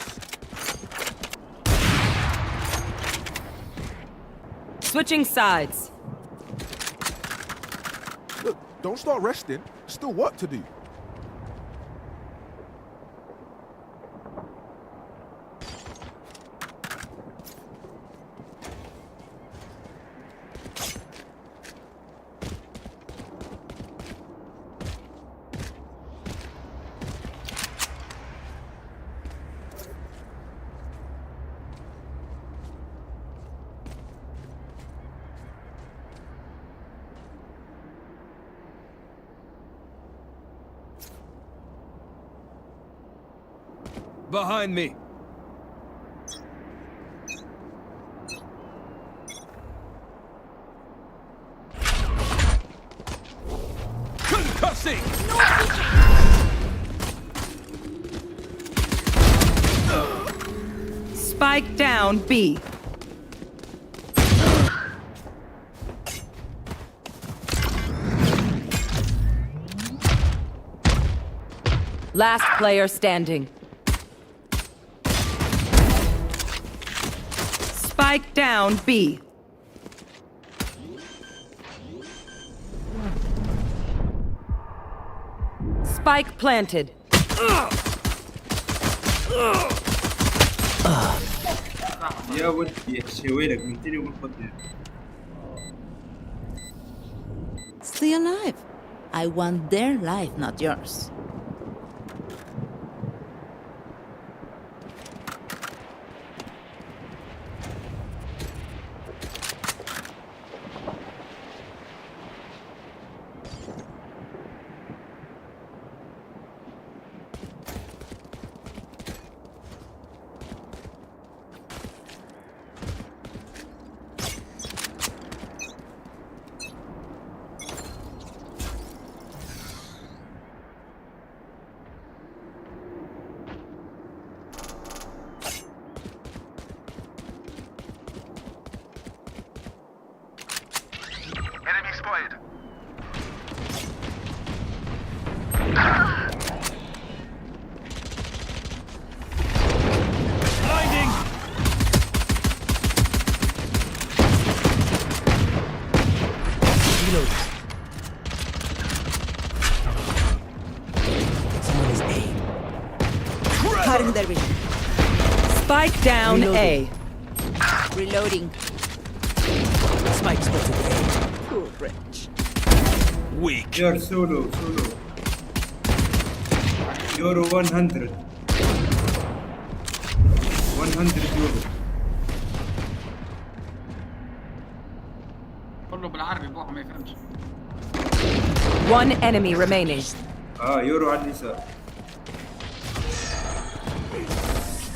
Switching sides. Look, don't start resting. Still work to do. Behind me. Concussing! Spike down B. Last player standing. Spike down B. Spike planted. يا ودي شويلك من تاني وبالخطير. Stay alive. I want their life, not yours. Enemy spotted. Blinding! Reload. Someone is A. Cutting their vision. Spike down A. Reloading. Spike spotted A. Poor wretch. Weak. You're solo. Euro 100. 100 euro. كله بالعربي بوحه ما يفهمش. One enemy remaining. يورو على اليسار.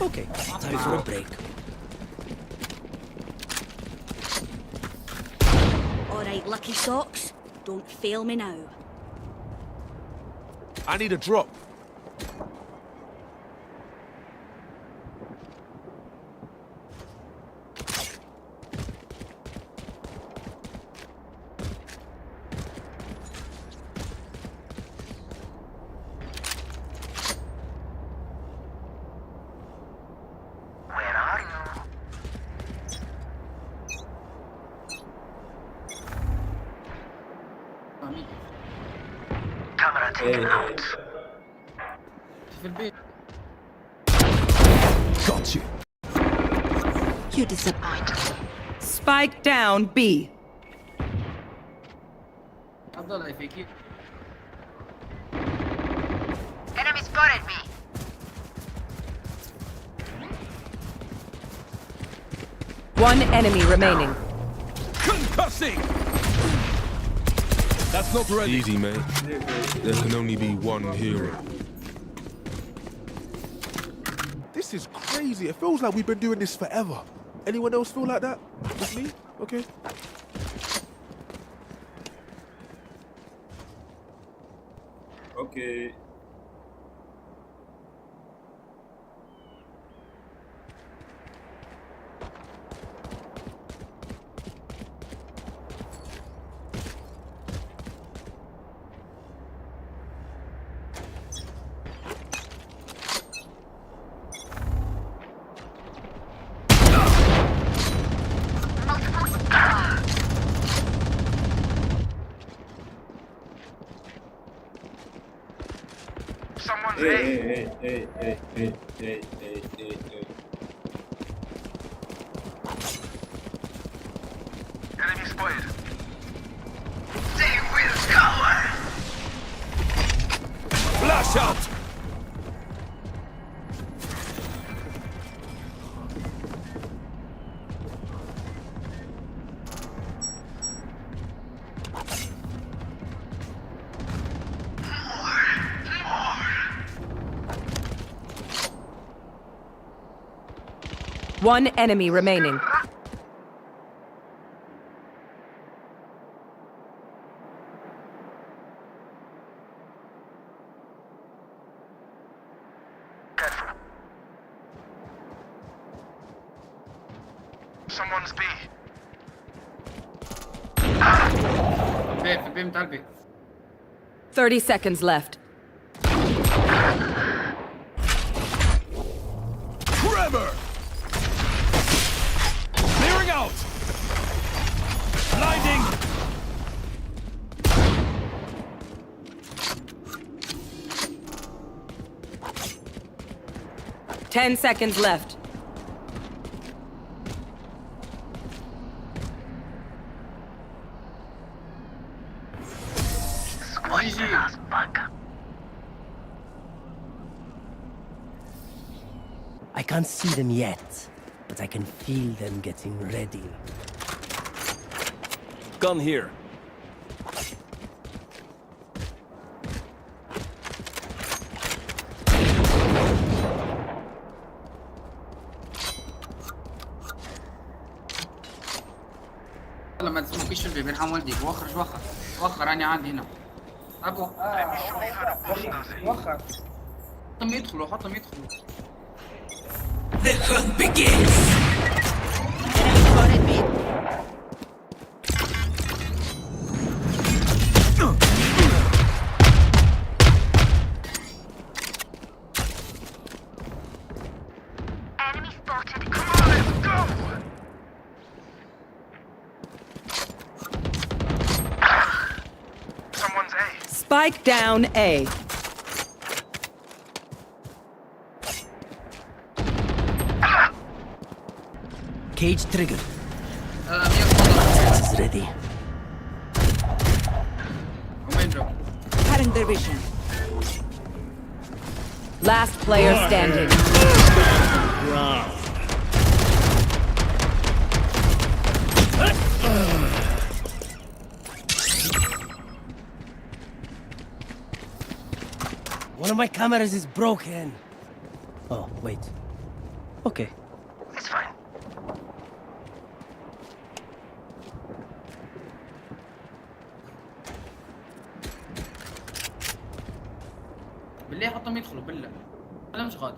Okay, time for a break. Alright, lucky socks. Don't fail me now. I need a drop. Where are you? Camera taken out. في البيت. Got you. You disappoint me. Spike down B. افضل فيكي. Enemy spotted me. One enemy remaining. Concussing! That's not ready. Easy, mate. There can only be one hero. This is crazy. It feels like we've been doing this forever. Anyone else feel like that? Just me? Okay. Okay. Someone's Hey. Enemy spotted. They will cover. Flash out! One enemy remaining. Someone's B. في البيت بتاع البيت. 30 seconds left. Trevor! Clearing out! Blinding! Ten seconds left. I can't see them yet, but I can feel them getting ready. Gun here. لما تسموكيش في البيت بنحاول ولدي وخر انا عندي هنا اكو وخر حطهم يدخلوا The hunt begins! Enemy spotted. Come on, let's go. Someone's A. Spike down A. Cage triggered. Sense is ready. Cutting their vision. Last player standing. One of my cameras is broken. Oh, wait. Okay. It's fine. بطهم يدخلوا بالله. انا مش غادر.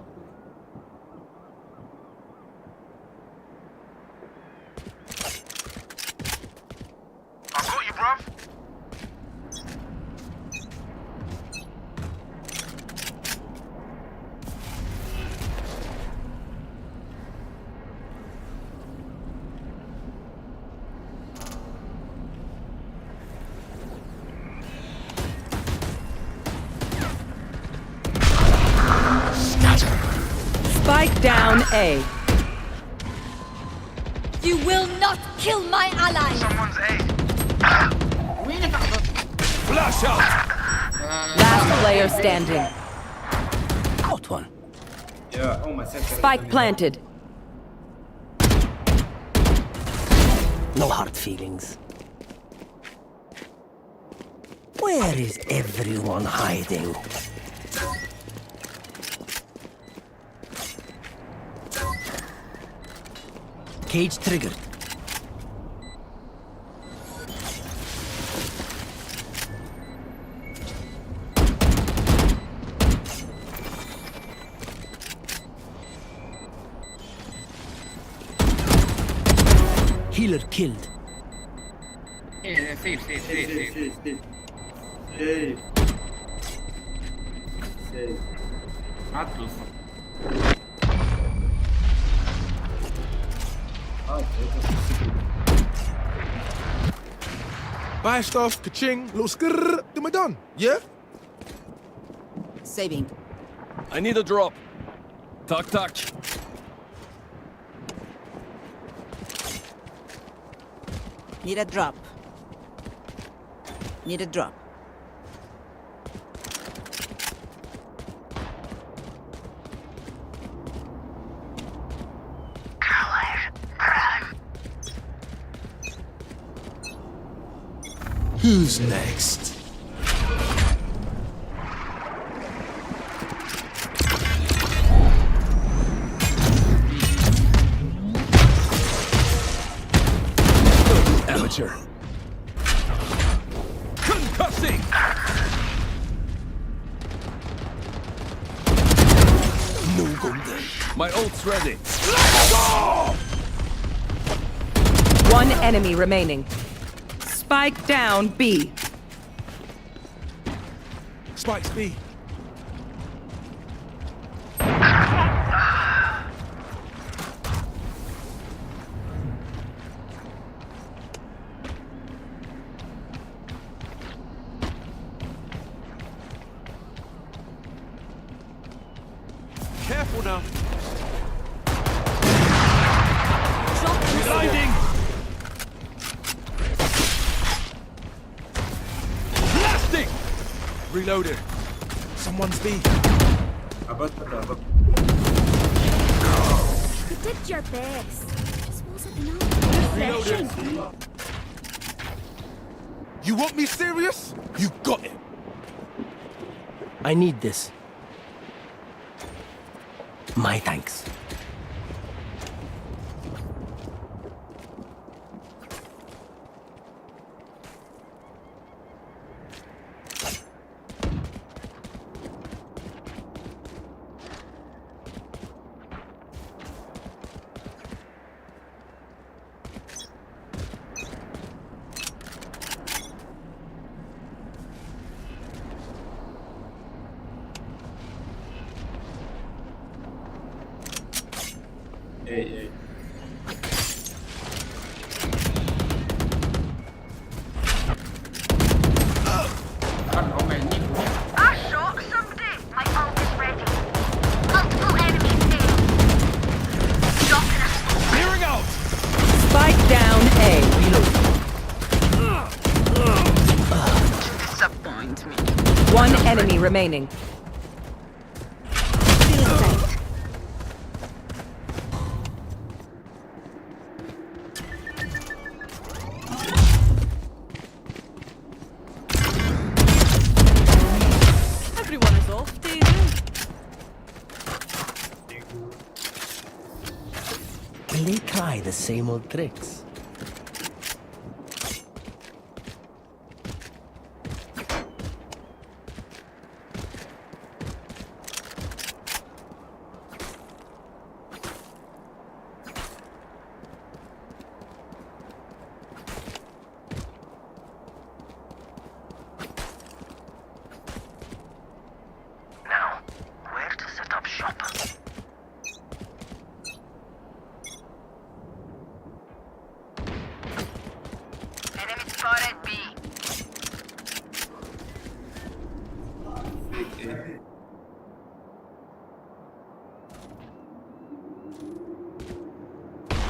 I got you, bruv. Spike down A. You will not kill my ally. Someone's A. وينك احضر؟ Flash out! Last player standing. Got one. يا أم سكر. Spike planted. No hard feelings. Where is everyone hiding? Cage triggered. Healer killed. ايه سيف سيف سيف سيف. سيف سيف سيف. عدل الصف. Buy stuff, ka-ching, little skrrr, then we're done. Yeah? Saving. I need a drop. Tuck, tuck. Need a drop. Need a drop. Who's next? Amateur. Concussing! No golden. My ult's ready. Let's go! One enemy remaining. Spike down B. Spike's B. Careful now. Blinding! Blasting! Reloaded. Someone's B. You did your best. Just wasn't enough. Reloaded. You want me serious? You got it. I need this. My thanks. اي I shot somebody. My ult is ready. Multiple enemies there. Dropping a smoke. Clearing out! Spike down A. Disappoint me. One enemy remaining. Everyone is off, David. Will they try the same old tricks?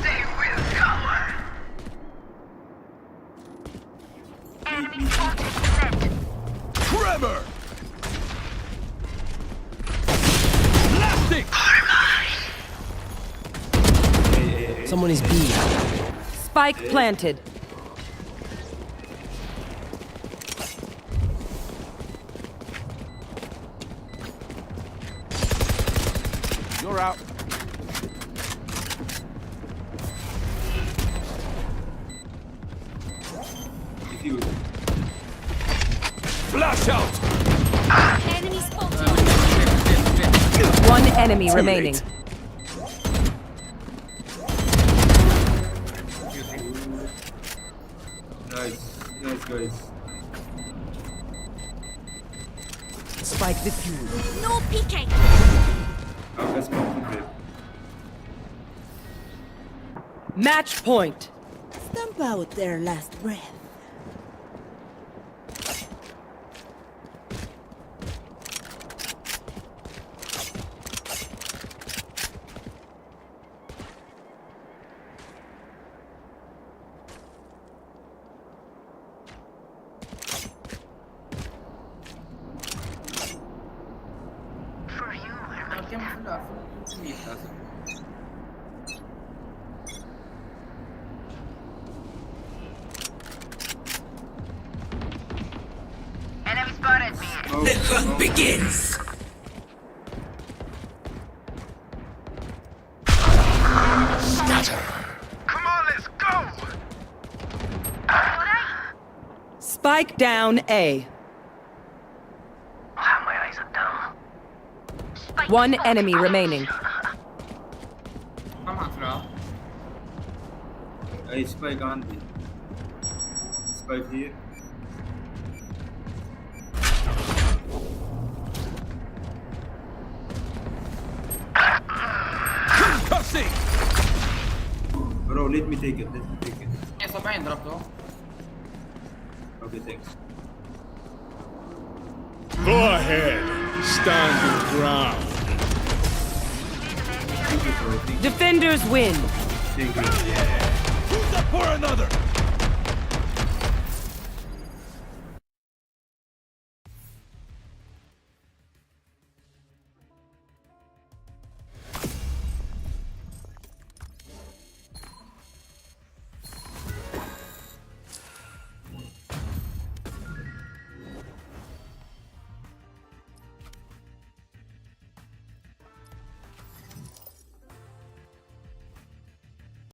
They will cover. Enemy spotted. Trevor! Blasting! Someone is B. Spike planted. You're out. Defuse. Flash out! Enemy spotted. One enemy remaining. Nice. Nice, guys. Spike defused. No peeking. I'll just complete it. Match point. Stamp out their last breath. For you, I كم فل كمية لازم. enemy spotted me. The hunt begins. Scatter. Come on, let's go. Spike down A. My eyes are down. One enemy remaining. ما معك فل. أي spike عندي. Spike here. Concussing! Bro, let me take it. Let me take it. 170 ضربته. Okay, thanks. Go ahead. Stand your ground. Defenders win. Thank you. Who's up for another?